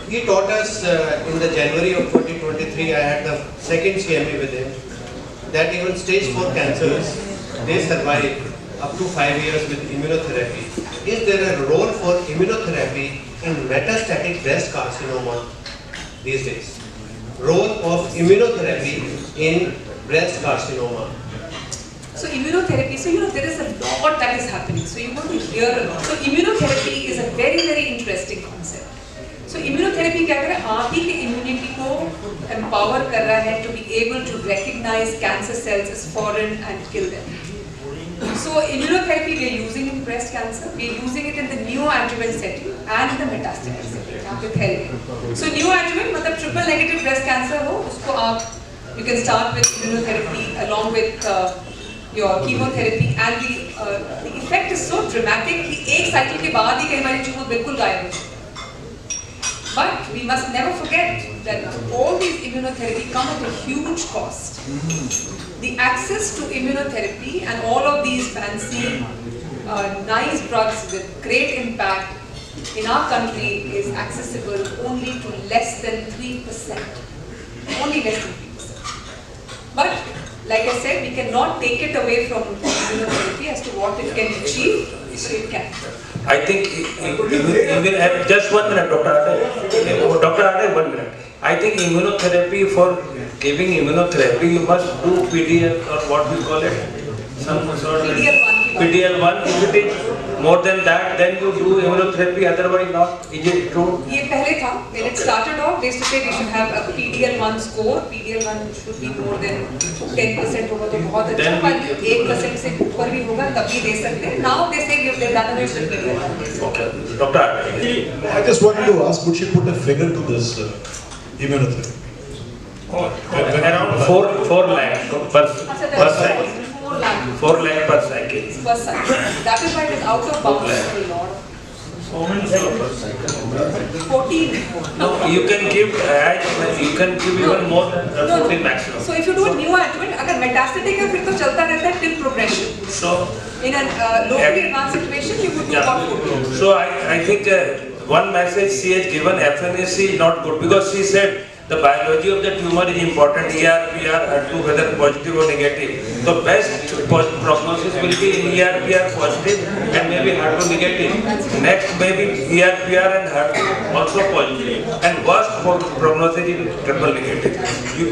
He taught us in the January of 2023. I had the second CME with him that even stage 4 cancers they survive up to 5 years with immunotherapy. Is there a role for immunotherapy in metastatic breast carcinoma these days? Role of immunotherapy in breast carcinoma. So immunotherapy, so there is a lot that is happening. So you're going to hear a lot. So immunotherapy is a very, very interesting concept. So immunotherapy क्या कर रहा है? आप ही के immunity को empower कर रहा है to be able to recognize cancer cells as foreign and kill them. So immunotherapy we are using in breast cancer. We are using it in the neoadjuvant setting and in the metastatic setting. यहाँ पे therapy. So neoadjuvant मतलब triple negative breast cancer हो उसको आप you can start with immunotherapy along with your chemotherapy and the effect is so dramatic कि एक cycle के बाद ही कई बार tumor बिल्कुल गायब हो जाता है. But we must never forget that all these immunotherapy come at a huge cost. The access to immunotherapy and all of these fancy, nice drugs with great impact in our country is accessible only to less than 3%. Only less than 3%. But like I said, we cannot take it away from immunotherapy as to what it can achieve, so it can. I think just 1 minute, Dr. Ade. Dr. Ade, 1 minute. I think immunotherapy, for giving immunotherapy, you must do PDL or what we call it, some sort of PDL1. If it is more than that, then you do immunotherapy. Otherwise, not. Is it true? ये पहले था. When it started off, they used to say we should have a PDL1 score. PDL1 should be more than 10% होगा तो बहुत अच्छा. पर 1% से ऊपर भी होगा तभी दे सकते हैं. Now they say they've done away with PDL1. Okay, Dr. Ade. I just wanted to ask, would she put a figure to this immunotherapy? Around 4 lakh per cycle. 4 lakh per cycle. Per cycle. That is why it is out of bounds for a lot. How many per cycle? 14. No, you can give even more than 14 maximum. So if you do a neoadjuvant, अगर metastatic है फिर तो चलता रहता है till progression. So In a locally advanced situation, you would do about 14. So I think one message she has given FNAC is not good because she said the biology of the tumor is important. ERPR, HER2, whether positive or negative. The best prognosis will be in ERPR positive and maybe HER2 negative. Next maybe ERPR and HER2 also positive. And worst prognosis is triple negative.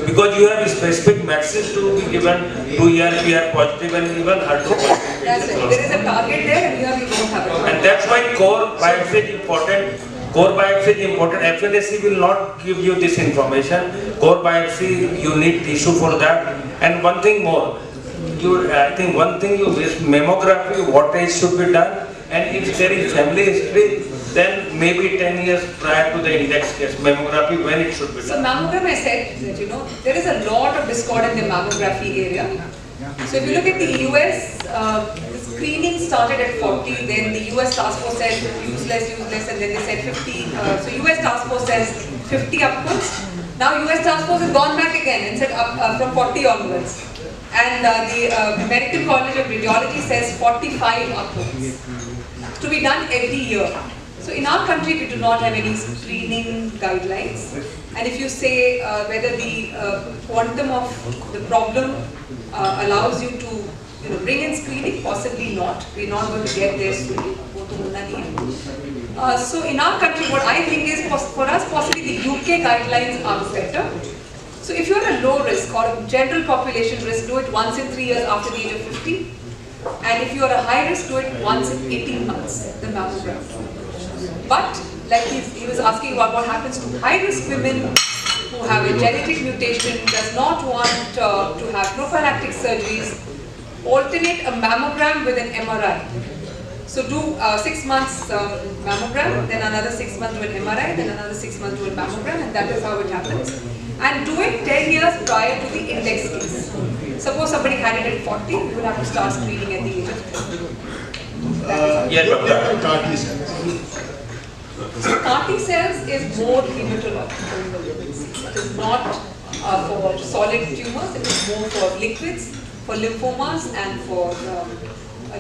Because you have specific message to be given to ERPR positive and even HER2 positive. That's it. There is a target there and here we don't have it. And that's why core biopsy is important. Core biopsy is important. FNAC will not give you this information. Core biopsy, you need tissue for that. And one thing more, I think one thing you miss, mammography, what age should be done. And if there is family history, then maybe 10 years prior to the index case, mammography, when it should be So done. mammogram, I said that there is a lot of discord in the mammography area. So if you look at the US, the screening started at 40, then the US task force said useless, and then they said 50. So US task force says 50 upwards. Now US task force has gone back again and said up from 40 onwards. and the American College of Radiology says 45 upwards. To be done every year. So in our country, we do not have any screening guidelines. And if you say whether the quantum of the problem allows you to bring in screening, possibly not. We're not going to get there soon. So in our country, what I think is for us, possibly the UK guidelines are better. So if you're a low risk or a general population risk, do it once in 3 years after the age of 50. And if you are a high risk, do it once in 18 months, the mammogram. But like he was asking about what happens to high risk women who have a genetic mutation, does not want to have prophylactic surgeries, alternate a mammogram with an MRI. So do 6 months mammogram, then another 6 months do an MRI, then another 6 months do a mammogram, and that is how it happens. And do it 10 years prior to the index case. Suppose somebody had it at 40, you will have to start screening at the age of 30. Yeah, doctor. So CAR T cells is more hematological. It is not for solid tumors, it is more for liquids, for lymphomas and for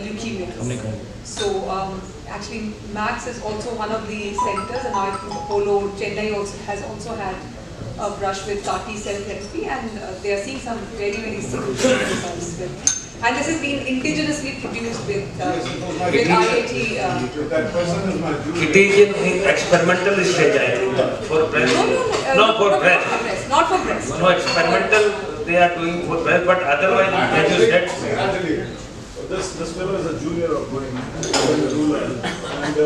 leukemias. So actually Max is also one of the centers, and I think Apollo Chennai has also had a brush with CAR T cell therapy, and they are seeing some very significant results with. And this has been indigenously produced with IIT. It is in experimental stage, I think, for breast. No, for breast. Not for breast. No, experimental they are doing for breast, but otherwise, as you said, Actually, this fellow is a junior of mine, ruler, and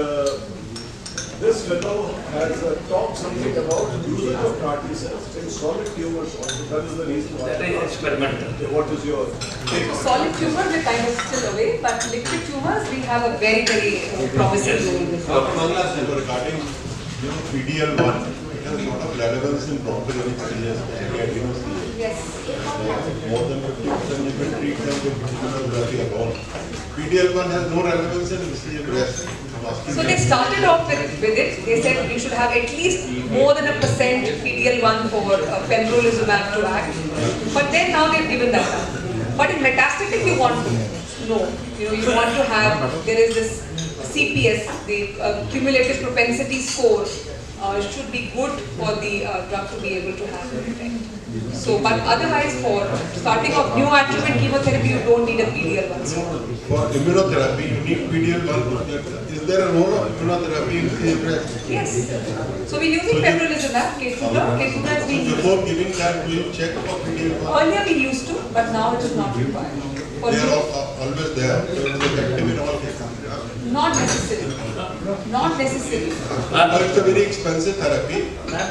this fellow has talked something about usage of CAR T cells in solid tumors also. That is the reason why. that is experimental. What is your take on Solid tumors we're kind of still away, but liquid tumors we have a very promising role with. Regarding PD-L1, it has a lot of relevance in bronchiolitic disease, especially at Yes. more than 50% you can treat them with immunotherapy alone. PD-L1 has no relevance in BCG breast. So they started off with it. They said you should have at least more than 1% PD-L1 for pembrolizumab to act. But then now they've given that up. But in metastatic you want to know. You want to have, there is this CPS, the cumulative propensity score, should be good for the drug to be able to have an effect. So, but otherwise for starting off new adjuvant chemotherapy, you don't need a PD-L1 score. For immunotherapy, you need PD-L1. Is there a role of immunotherapy in BCG breast? Yes. So we're using pembrolizumab, Keytruda. Keytruda is being used. Before giving that, will you check for PD-L1? Earlier we used to, but now it is not required. For They are new- always there. They are effective in all cases. Not necessarily. Not necessarily. But it's a very expensive therapy,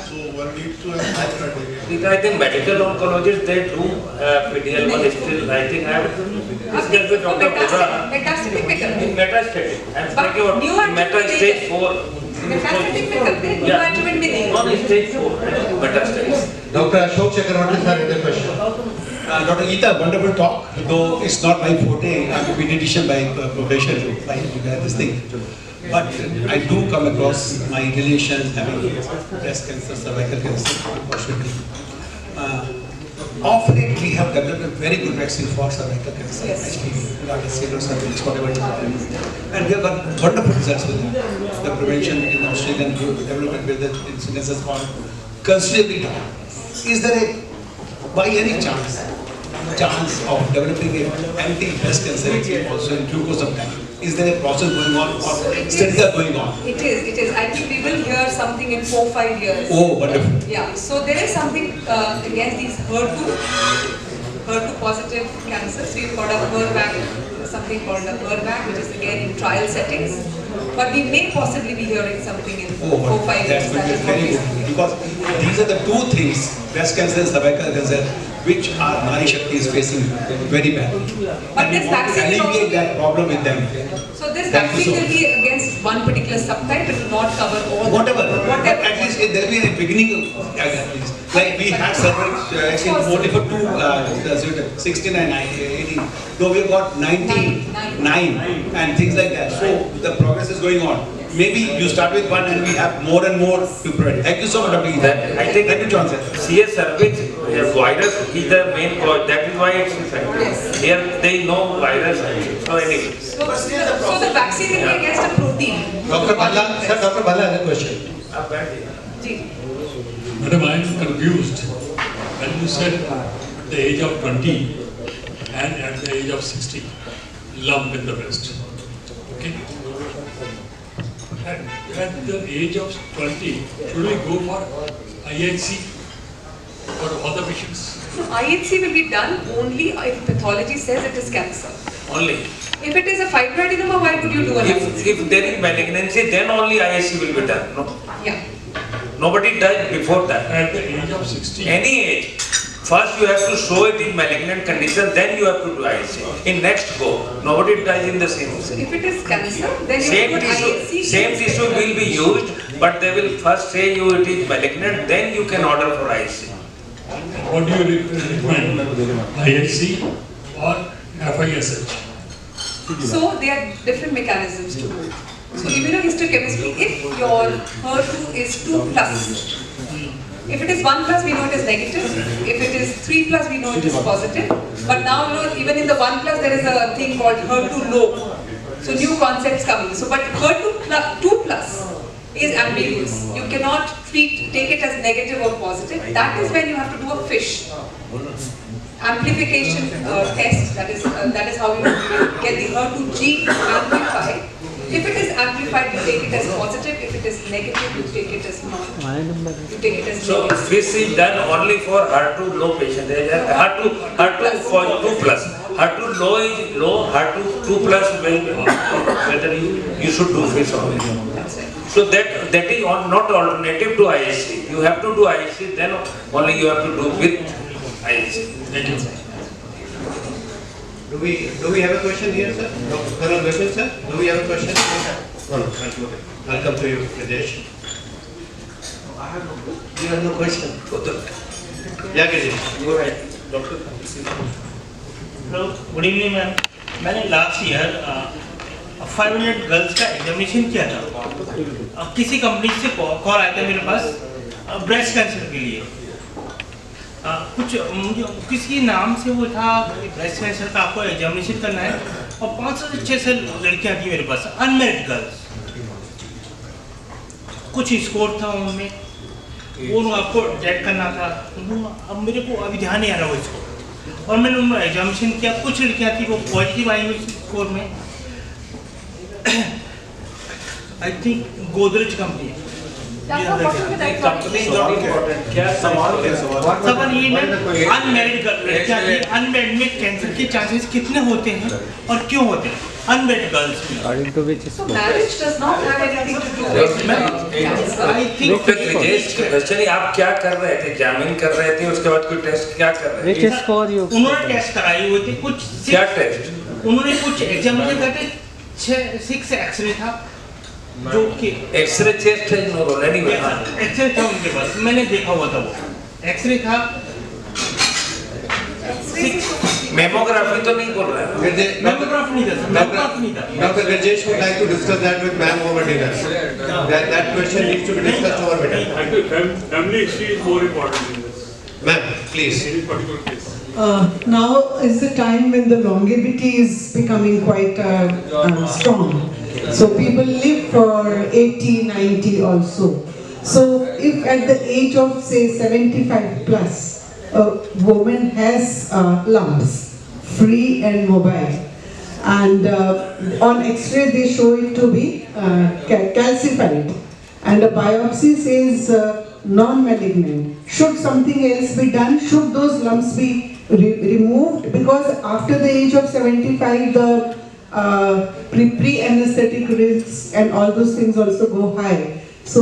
so one needs to have that criteria. I think medical oncologists, they do PD-L1 still, I think I have discussed with Dr. Pura. Metastatic में करते हैं. Metastatic. I'm But speaking about new adjuvant meta नहीं stage है. 4. Metastatic में करते हैं. New adjuvant में नहीं. On stage 4, metastatic. Dr. Ashok Chakravarti sir, another question. Dr. Geeta, wonderful talk, though it's not my forte. I'm a pediatrician by profession, by this thing. But I do come across my relations having breast cancer, cervical cancer, unfortunately. Of late, we have developed a very good vaccine for cervical cancer, Yes. HPV, regardless of cervix, whatever it is. And we have got wonderful results with it. The prevention in Australian development with the incidence has gone considerably down. Is there a, by any chance of developing an anti-breast cancer vaccine also in due course of time? Is there a process going on or studies are going on? It is. I think we will hear something in 4-5 years. Oh, wonderful. Yeah, so there is something against these HER2 positive cancers. We've got a HER-Vac, something called a HER-Vac, which is again in trial settings. But we may possibly be hearing something in 4-5 years. That will be very good. Because these are the two things, breast cancer and cervical cancer, which our Nari Shakti is facing very badly. But And we this want to vaccine will also alleviate be- that problem with them. So this Thank you vaccine so will be against one particular subtype. It will not cover all. Whatever. Whatever. At least there will be a beginning of at least. Like we had cervix vaccine only for 16 and 18. Though we have got 99 and things like that. So the progress is going on. maybe you start with one and we have more and more to provide. Thank you so much, Dr. Geeta. I think Thank you, John, sir. CS cervix virus is the main cause. That is why it's effective. Yes. Here they know virus. So anyway. So the vaccine will be against a protein. Dr. Balla, sir, Dr. Balla has a question. Ji. Madam, I am confused. When you said at the age of 20 and at the age of 60, lump in the breast. Okay? At the age of 20, should we go for IHC for all the patients? So IHC will be done only if pathology says it is cancer. Only. If it is a fibroadenoma, why would you do an IHC? If there is malignancy, then only IHC will be done. No. Yeah. Nobody died before that. At the age of 60, Any age. First you have to show it in malignant condition, then you have to do IHC. In next go, nobody dies in the same So way. if it is cancer, then you Same put IHC. tissue, same tissue will be used, but they will first say you it is malignant, then you can order for IHC. what do you recommend? IHC or FISH? So there are different mechanisms to do it. So immunohistochemistry, if your HER2 is 2 plus, if it is 1 plus, we know it is negative. If it is 3 plus, we know it is positive. But now, even in the 1 plus, there is a thing called HER2 low. So new concepts coming. So, but HER2 plus, 2 plus is ambiguous. You cannot take it as negative or positive. That is when you have to do a FISH amplification test. That is how you get the HER2 gene amplified. If it is amplified, you take it as positive. If it is negative, you take it as you take it as So negative. this is done only for HER2 low patient. HER2 for 2 plus. HER2 low is low, HER2 2 plus whether you should do FISH only. That's it. So that is not alternative to IHC. You have to do IHC, then only you have to do with IHC. Thank you. Do we have a question here, sir? Colonel Vipin, sir? Do we have a question? No. I'll come to you, Rajesh. You have no question? Yeah, Rajesh. Go ahead. Hello, good evening ma'am. मैंने last year 500 girls का examination किया था. किसी company से call आया था मेरे पास breast cancer के लिए. कुछ मुझे किसी नाम से वो था ब्रेस्ट कैंसर का आपको एग्जामिनेशन करना है और 500 से 600 लड़कियां थी मेरे पास अनमेरिड गर्ल्स. कुछ स्कोर था उनमें वो आपको डेट करना था. अब मेरे को अभी ध्यान नहीं आ रहा वो स्कोर और मैंने उनमें एग्जामिनेशन किया. कुछ लड़कियां थी वो पॉजिटिव आई हुई स्कोर में. आई थिंक गोदरेज कंपनी है. सवाल ये है अनमेरिड लड़कियां थी. अनमेरिड में कैंसर के चांसेस कितने होते हैं और क्यों होते हैं अनमेरिड गर्ल्स में? So marriage does not have anything to do with cancer. I think doctor Brijesh question आप क्या कर रहे थे? एग्जामिन कर रहे थे, उसके बाद कोई टेस्ट क्या कर रहे थे? उन्होंने टेस्ट कराई हुई थी कुछ. क्या टेस्ट? उन्होंने कुछ एग्जामिनेशन करके 6 एक्सरे था जो कि एक्सरे चेस्ट है नो एनीवे. एक्सरे था उनके पास. मैंने देखा हुआ था वो एक्सरे था. मेमोग्राफी तो नहीं बोल रहा है. मेमोग्राफ नहीं था. मेमोग्राफ नहीं था. Dr. Rajesh would like to discuss that with ma'am over dinner. That question needs to be discussed over dinner. Family history is more important in this. Ma'am, please. In this particular case. Now is the time when the longevity is becoming quite strong. So people live for 80, 90 also. So if at the age of say 75 plus, a woman has lumps, free and mobile, and on X-ray they show it to be calcified, and a biopsy says non-malignant. Should something else be done? Should those lumps be removed? Because after the age of 75, the pre-anesthetic risks and all those things also go high. So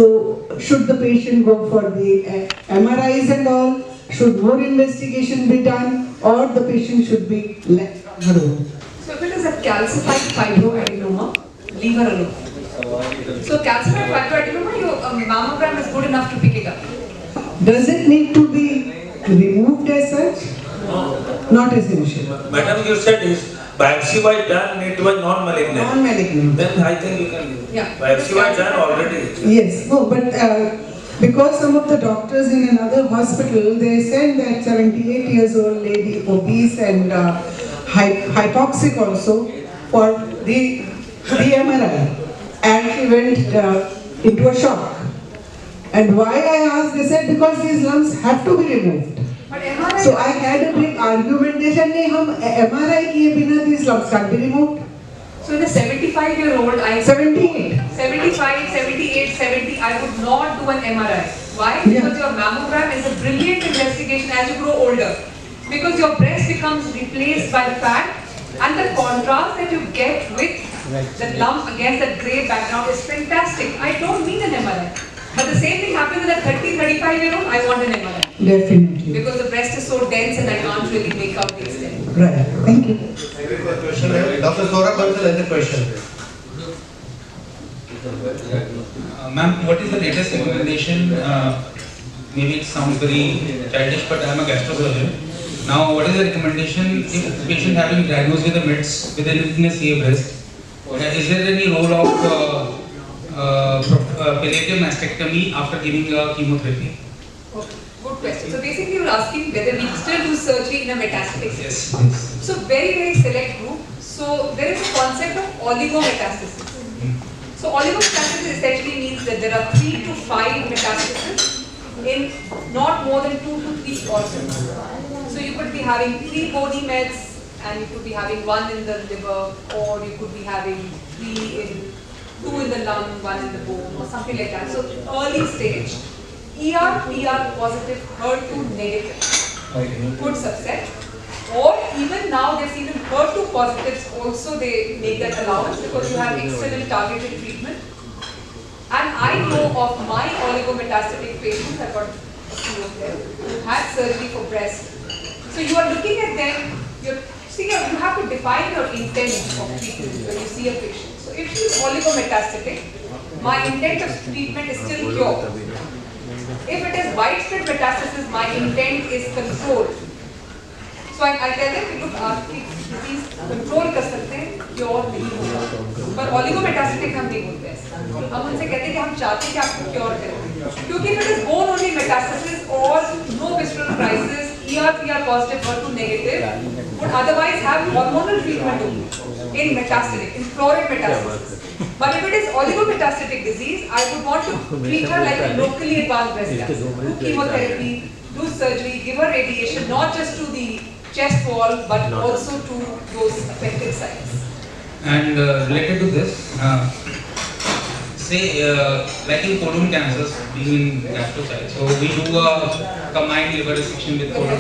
should the patient go for the MRIs and all? Should more investigation be done, or the patient should be left on her own? So if it is a calcified fibroadenoma, leave her alone. So calcified fibroadenoma, your mammogram is good enough to pick it up. Does it need to be removed as such? Not essential. Madam, you said is biopsy was done, it was non-malignant. Non-malignant. Then I think you can, Yeah. biopsy was done already. Yes, no, but because some of the doctors in another hospital, they said that 78 years old lady, obese and hypoxic also, for the MRI, and she went into a shock. And why I asked, they said because these lumps have to be removed. But MRI. So I had a big argumentation, nahi hum MRI kiye bina these lumps can't be removed. So in a 75-year-old, 78. 75, 78, 70, I would not do an MRI. Why? Yeah. Because your mammogram is a brilliant investigation as you grow older. Because your breast becomes replaced by fat, and the contrast that you get with the lump against that grey background is fantastic. I don't need an MRI. But the same thing happens with a 30, 35-year-old, I want an MRI. Definitely. Because the breast is so dense and I can't really make out the extent. Right. Thank you. Thank you for the question. Dr. Saurabh Bansal has a question. Ma'am, what is the latest recommendation? Maybe it sounds very childish, but I am a gastrosurgeon. Now, what is the recommendation if patient having diagnosed with a MITS with a CA breast? Is there any role of palliative mastectomy after giving chemotherapy? Okay, good question. So basically you're asking whether we still do surgery in a metastatic setting. Yes. So very select group. So there is a concept of oligometastasis. So oligometastasis essentially means that there are 3 to 5 metastases in not more than 2 to 3 organs. So you could be having 3 bony mets and you could be having 1 in the liver, or you could be having 2 in the lung, 1 in the bone, or something like that. So early stage, ER positive, HER2 negative, good subset. Or even now they've seen in HER2 positives also they make that allowance because you have excellent targeted treatment. And I know of my oligometastatic patients, I've got a few of them, who had surgery for breast. So you are looking at them, you have to define your intent of treatment when you see a patient. So if she is oligometastatic, my intent of treatment is still cure. If it is widespread metastasis, my intent is control. So I tell them कि look आपकी disease control कर सकते हैं, cure नहीं होगा. पर oligometastatic हम नहीं बोलते हैं. हम उनसे कहते हैं कि हम चाहते हैं कि आपको cure करें. क्योंकि if it is bone only metastasis or no visceral crisis, ER positive, HER2 negative, would otherwise have hormonal treatment only in metastatic, in florid metastasis. But if it is oligometastatic disease, I would want to treat her like a locally advanced breast cancer. Do chemotherapy, do surgery, give her radiation, not just to the chest wall, but also to those affected sites. And related to this, like in colon cancers, being in gastro side, so we do a combined liver resection with colon.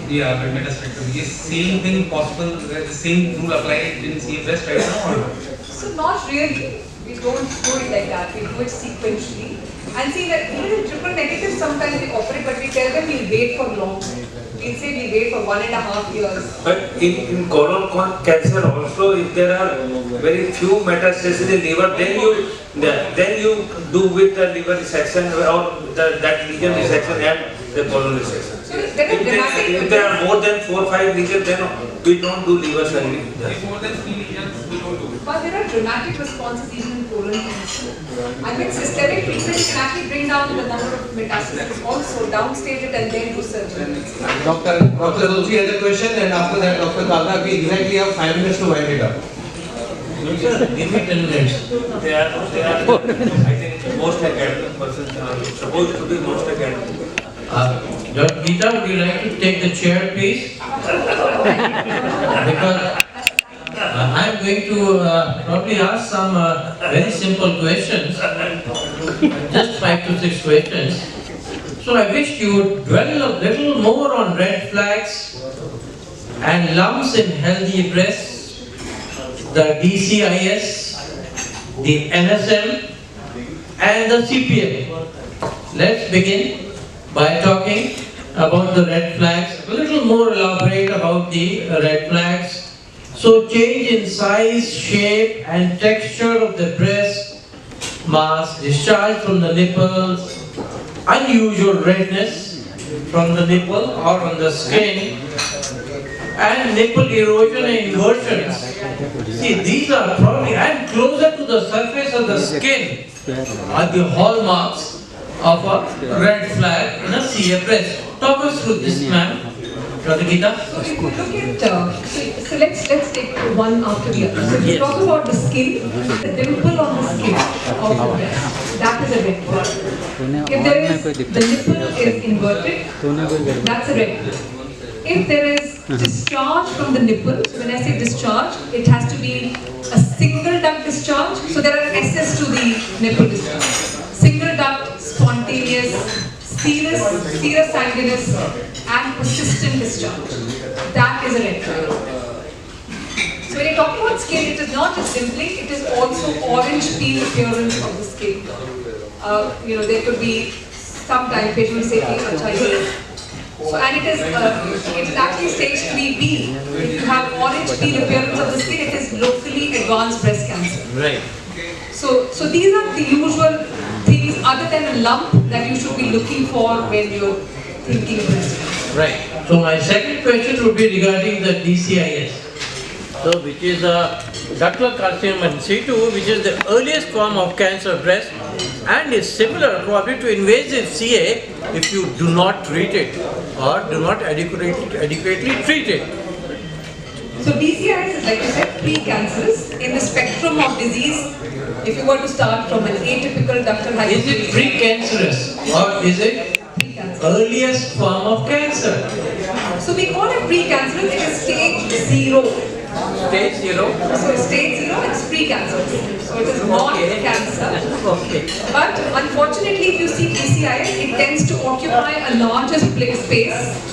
Yeah, but metastatic. Is same thing possible? The same rule applied in CA breast right now? Or? So not really. We don't do it like that. We do it sequentially. And see that even in triple negative, sometimes we operate, but we tell them we'll wait for long. We'll say we wait for 1.5 years. But in colon cancer also, if there are very few metastases in liver, then you do with the liver resection or that lesion resection and the colon resection. So if there are more than 4 or 5 lesions, then we don't do liver surgery. If more than 3 lesions, we don't do. But there are dramatic responses even in colon cancer. And with systemic treatment, you can actually bring down the number of metastases also, downstage it and then do surgery. Dr. Doshi has a question, and after that, Dr. Kalra, we exactly have 5 minutes to wind it up. Give me 10 minutes. They are, I think, most academic persons are supposed to be most academic. Dr. Geeta, would you like to take the chair, please? Because I'm going to probably ask some very simple questions, just 5 to 6 questions. So I wish you would dwell a little more on red flags and lumps in healthy breasts, the DCIS, the NSM, and the CPM. Let's begin by talking about the red flags, a little more elaborate about the red flags. So change in size, shape and texture of the breast, mass, discharge from the nipples, unusual redness from the nipple or on the skin, and nipple erosion and inversions. See, these are probably, and closer to the surface of the skin are the hallmarks of a red flag in a CA breast. Talk us through this, ma'am. Dr. Geeta? So if you look at, so let's take one after the other. So if you talk about the skin, the dimple on the skin of the breast, that is a red flag. If there is, the nipple is inverted, that's a red flag. If there is discharge from the nipple, so when I say discharge, it has to be a single duct discharge. So there are S's to the nipple discharge. Single duct, spontaneous, serous sanguineous, and persistent discharge. That is a red flag. So when you're talking about skin, it is not just simply, it is also orange peel appearance of the skin. There could be sometimes patient will say, so, and it is actually stage 3B. If you have orange peel appearance of the skin, it is locally advanced breast cancer. Right. So these are the usual things other than a lump that you should be looking for when you're thinking breast cancer. Right. So my second question would be regarding the DCIS. So which is a ductal carcinoma in situ, which is the earliest form of cancer of breast and is similar probably to invasive CA if you do not treat it or do not adequately treat it. So DCIS is, like you said, pre-cancerous. In the spectrum of disease, if you were to start from an atypical ductal hyperplasia. Is it pre-cancerous or is it earliest form of cancer? So we call it pre-cancerous, it is stage 0. Stage 0? So stage 0 is pre-cancerous. So it is not cancer. Okay. But unfortunately, if you see DCIS, it tends to occupy a larger space.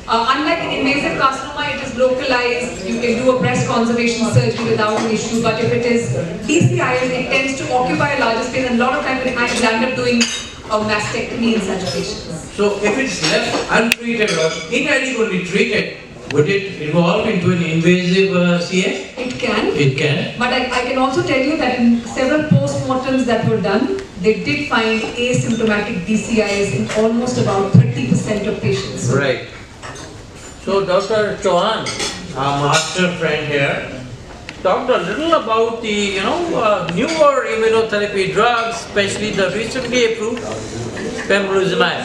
Unlike an invasive carcinoma, it is localized. You can do a breast conservation surgery without an issue. But if it is DCIS, it tends to occupy a larger space, and a lot of times it might end up doing a mastectomy in such patients. So if it's left untreated or inadequately treated, would it evolve into an invasive CA? It can. It can. But I can also tell you that in several post-mortems that were done, they did find asymptomatic DCIS in almost about 30% of patients. Right. So Dr. Chauhan, our master friend here, talked a little about the newer immunotherapy drugs, especially the recently approved pembrolizumab.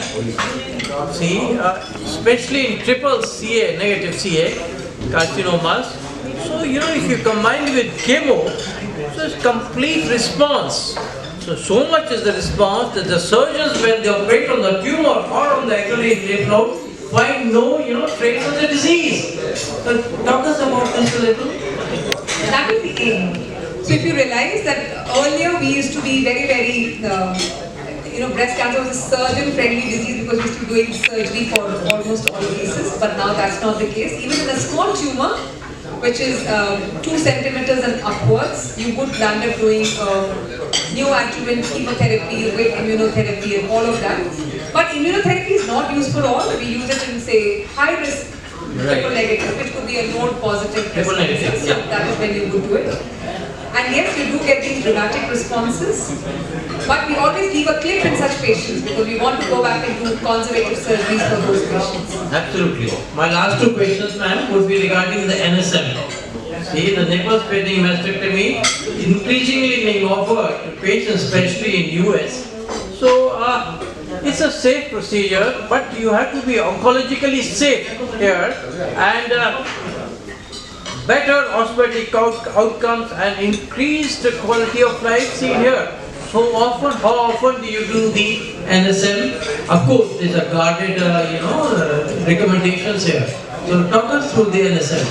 See, especially in triple CA, negative CA carcinomas. So if you combine it with chemo, so it's complete response. So much is the response that the surgeons, when they operate on the tumor or on the axillary lymph node, find no trace of the disease. So talk us about this a little. That is the aim. So if you realize that earlier we used to be very, breast cancer was a surgeon-friendly disease because we used to be doing surgery for almost all cases, but now that's not the case. Even in a small tumor, which is 2 centimeters and upwards, you would land up doing neoadjuvant chemotherapy with immunotherapy and all of that. But immunotherapy is not used for all. We use it in, say, high-risk triple negative, which could be a node positive breast cancer. So that is when you would do it. And yes, you do get these dramatic responses, but we always leave a clip in such patients because we want to go back and do conservative surgeries for those patients. Absolutely. My last 2 questions, ma'am, would be regarding the NSM. See, the nipple spreading mastectomy increasingly being offered to patients, especially in US. So, it's a safe procedure, but you have to be oncologically safe here and better orthopedic outcomes and increased quality of life seen here. So often, how often do you do the NSM? Of course, there's a guarded, recommendations here. So talk us through the NSM.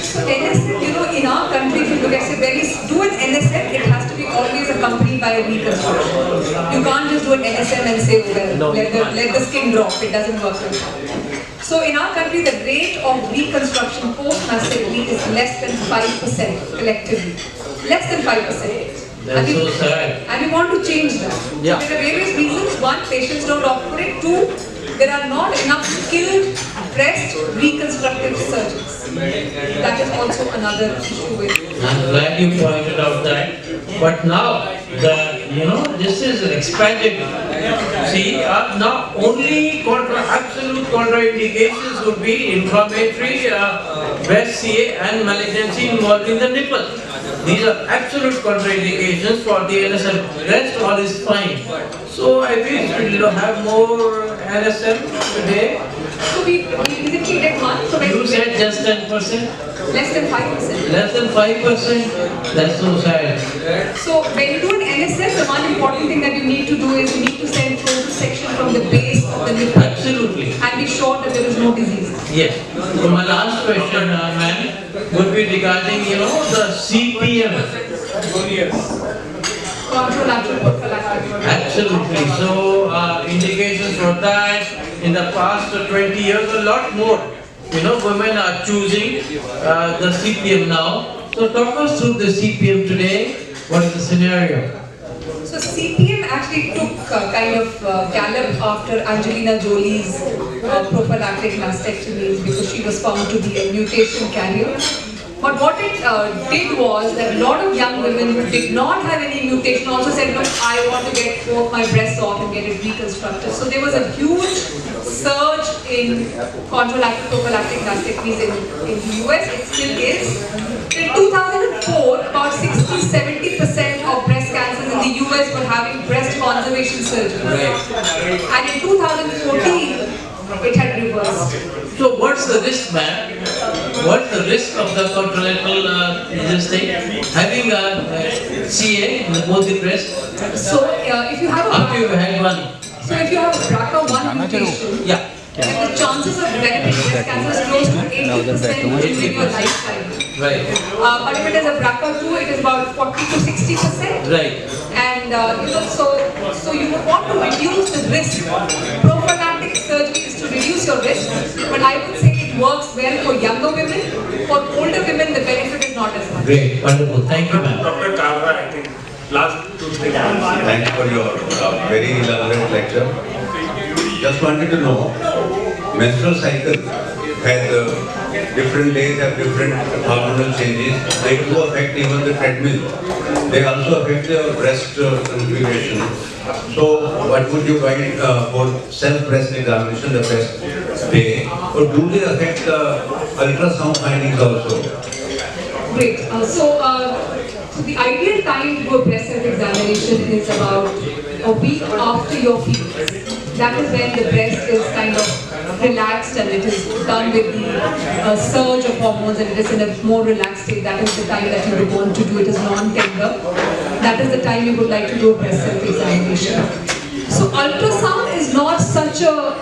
So NSM, in our country, if you look at it, when we do an NSM, it has to be always accompanied by a reconstruction. You can't just do an NSM and say, well, let the skin drop. It doesn't work like that. So in our country, the rate of reconstruction post-mastectomy is less than 5% collectively. Less than 5%. That's so sad. And we want to change that. Yeah. So there are various reasons. 1, patients don't operate. 2, there are not enough skilled breast reconstructive surgeons. That is also another issue with. I'm glad you pointed out that. But now, the this is expanded. See, now only absolute contraindications would be inflammatory breast CA and malignancy involving the nipple. These are absolute contraindications for the NSM. Rest all is fine. So I wish we will have more NSM today. So we recently did one. So You said just 10%? less than 5%. Less than 5%? That's so sad. So when you do an NSF, the one important thing that you need to do is you need to send focus section from the base of the nipple. Absolutely. And be sure that there is no disease. Yes. So my last question, ma'am, would be regarding, the CPM. Contralateral prophylactic. Absolutely. So indications for that in the past 20 years, a lot more. Women are choosing the CPM now. So talk us through the CPM today. What is the scenario? So CPM actually took kind of gallop after Angelina Jolie's prophylactic mastectomies because she was found to be a mutation carrier. But what it did was that a lot of young women who did not have any mutation also said, look, I want to get both my breasts off and get it reconstructed. So there was a huge surge in contralateral prophylactic mastectomies in the US. It still is. In 2004, about 60-70% of breast cancers in the US were having breast conservation surgery. Right. And in 2014, it had reversed. So what's the risk, ma'am? What's the risk of the contralateral this thing? Having a CA in both the breast? So if you have a after you had one. So if you have a BRCA1 mutation, yeah. then the chances of developing breast cancer is close to 80% during your lifetime. Right. But if it is a BRCA2, it is about 40 to 60%. Right. And so you would want to reduce the risk. Prophylactic surgery is to reduce your risk, but I would say it works well for younger women. For older women, the benefit is not as much. Great, wonderful. Thank you, ma'am. Dr. Karwa, I think last 2-3 minutes. Thanks for your very elaborate lecture. Just wanted to know, menstrual cycle has different days have different hormonal changes. They do affect even the treadmill. They also affect the breast configuration. So, what would you guide for self-breast examination the best day? Or do they affect the ultrasound findings also? Great. So the ideal time to do a breast self-examination is about a week after your periods. That is when the breast is kind of relaxed and it is done with the surge of hormones and it is in a more relaxed state. That is the time that you would want to do it as non-tender. That is the time you would like to do a breast self-examination. So ultrasound is not such a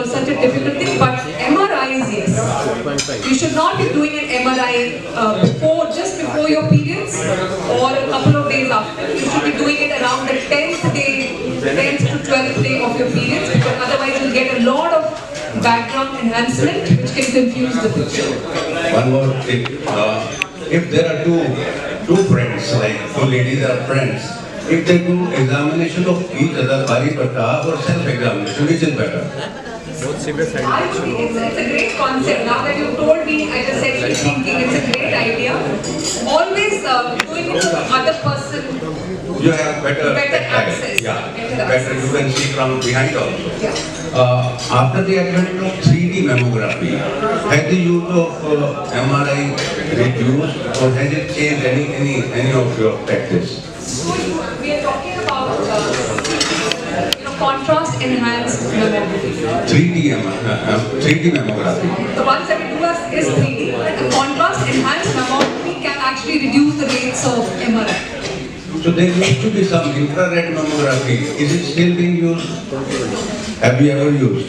such a difficult thing, but MRI is yes. You should not be doing an MRI just before your periods or a couple of days after. You should be doing it around the 10th to 12th day of your periods, because otherwise you'll get a lot of background enhancement which can confuse the picture. One more tip. If there are two friends, like two ladies are friends, if they do examination of each other, bari patta or self-examination, which is better? It's a great concept. Now that you told me, I just said thinking it's a great idea. Always doing it to the other person. You have better access. Yeah, better you can see from behind also. Yeah. After the advent of 3D mammography, has the use of MRI reduced or has it changed any of your practice? So we are talking about contrast enhanced mammography. 3D mammography. The ones that we do is 3D, but the contrast enhanced mammography can actually reduce the rates of MRI. So there used to be some infrared mammography. Is it still being used? Have you ever used?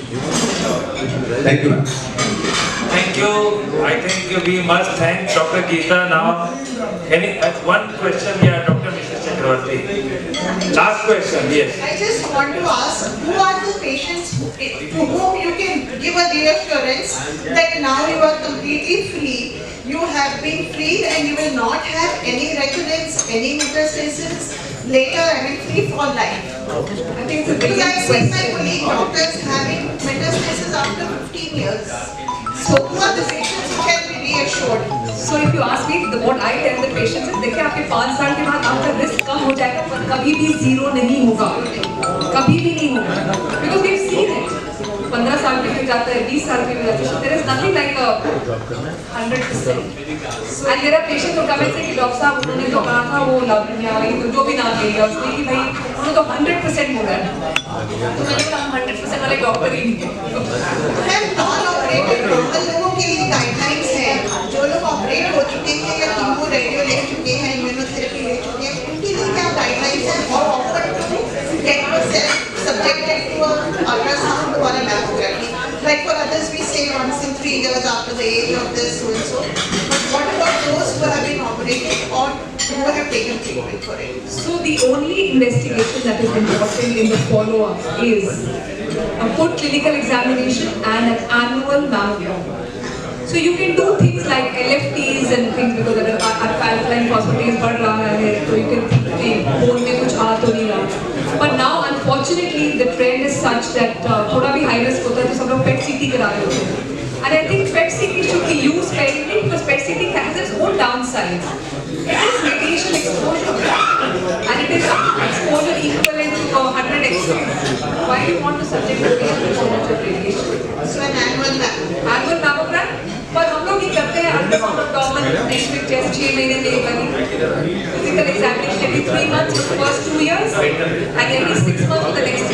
Thank you, ma'am. Thank you. I think we must thank Dr. Geeta now. One question, yeah, Dr. Mrs. Chakravarti. Last question, yes. I just want to ask, who are the patients to whom you can give a reassurance that now you are completely free, you have been freed and you will not have any recurrence, any metastasis later, I mean free for life? I think it's a very because I've good seen my question. colleague doctors having metastasis after 15 years. So who are the patients who can be reassured? assured. So if you ask me, what I tell the patients is, देखिए आपके 5 साल के बाद आपका risk कम हो जाएगा, पर कभी भी zero नहीं होगा, कभी भी नहीं होगा. Because we've seen it. 15 साल पे भी जाता है, 20 साल पे भी जाता है. So there is nothing like a 100%. And there are patients who come and say कि डॉक्टर साहब उन्होंने जो कहा था वो लाभ जो भी नाम ले लिया उसने कि भाई उन्होंने तो 100% बोला है. तो मैंने बोला हम 100% वाले डॉक्टर ही नहीं हैं. नॉन-ऑपरेटिव लोगों के लिए गाइडलाइंस हैं. जो लोग ऑपरेट हो चुके हैं या कीमो रेडियो ले चुके हैं, इम्यूनोथेरेपी ले चुके हैं, उनके लिए क्या गाइडलाइंस हैं? और offer to get yourself subjected to an ultrasound or a mammography. Like for others, we say once in 3 years after the age of this so and so. But what about those who have been operated or who have taken treatment for it? So the only investigation that is important in the follow-up is a good clinical examination and an annual mammogram. So you can do things like LFTs and things because अगर alkaline phosphatase बढ़ रहा है तो you can think कि bone में कुछ आ तो नहीं रहा. But now unfortunately the trend is such that थोड़ा भी high risk होता है तो सब लोग PET CT करा रहे होते हैं. And I think PET CT should be used sparingly because PET CT has its own downsides. It is radiation exposure and it is exposure equivalent to 100 X-rays. Why do you want to subject the patient to so much of radiation? So an annual mammogram. पर हम लोग ही करते हैं ultrasound abdomen next week test 6 महीने में एक बार physical examination every 3 months for the first 2 years and every 6 months for the next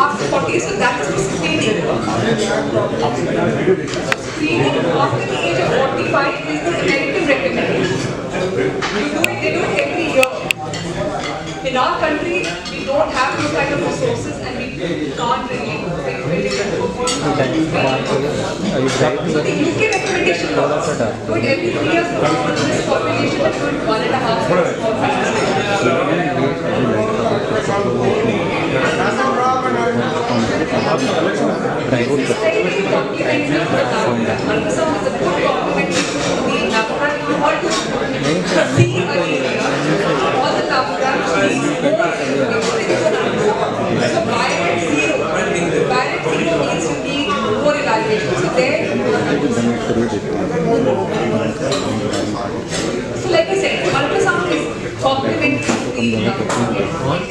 after 40, so that is for screening. Screening after the age of 45 is the American recommendation. They do it every year. In our country, we don't have those kind of resources and we can't really recommend it. So the UK recommendation was do it every 3 years for this population and do it 1.5 years for So like I said, ultrasound is complementary to it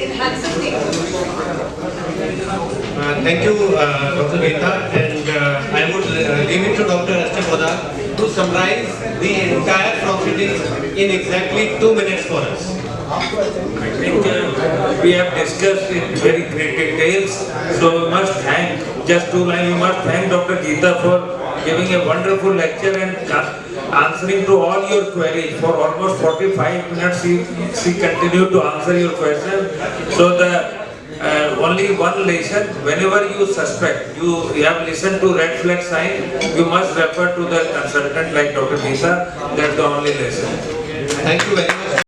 enhances the Thank you, Dr. Geeta, and I would leave it to Dr. Archana Poddar to summarize the entire proceedings in exactly 2 minutes for us. I think we have discussed in very great details, so we must thank, just 2 lines, we must thank Dr. Geeta for giving a wonderful lecture and answering to all your queries. For almost 45 minutes she continued to answer your question. So the only one lesson, whenever you suspect, you have listened to red flag sign, you must refer to the consultant like Dr. Geeta. That's the only lesson. Thank you very much.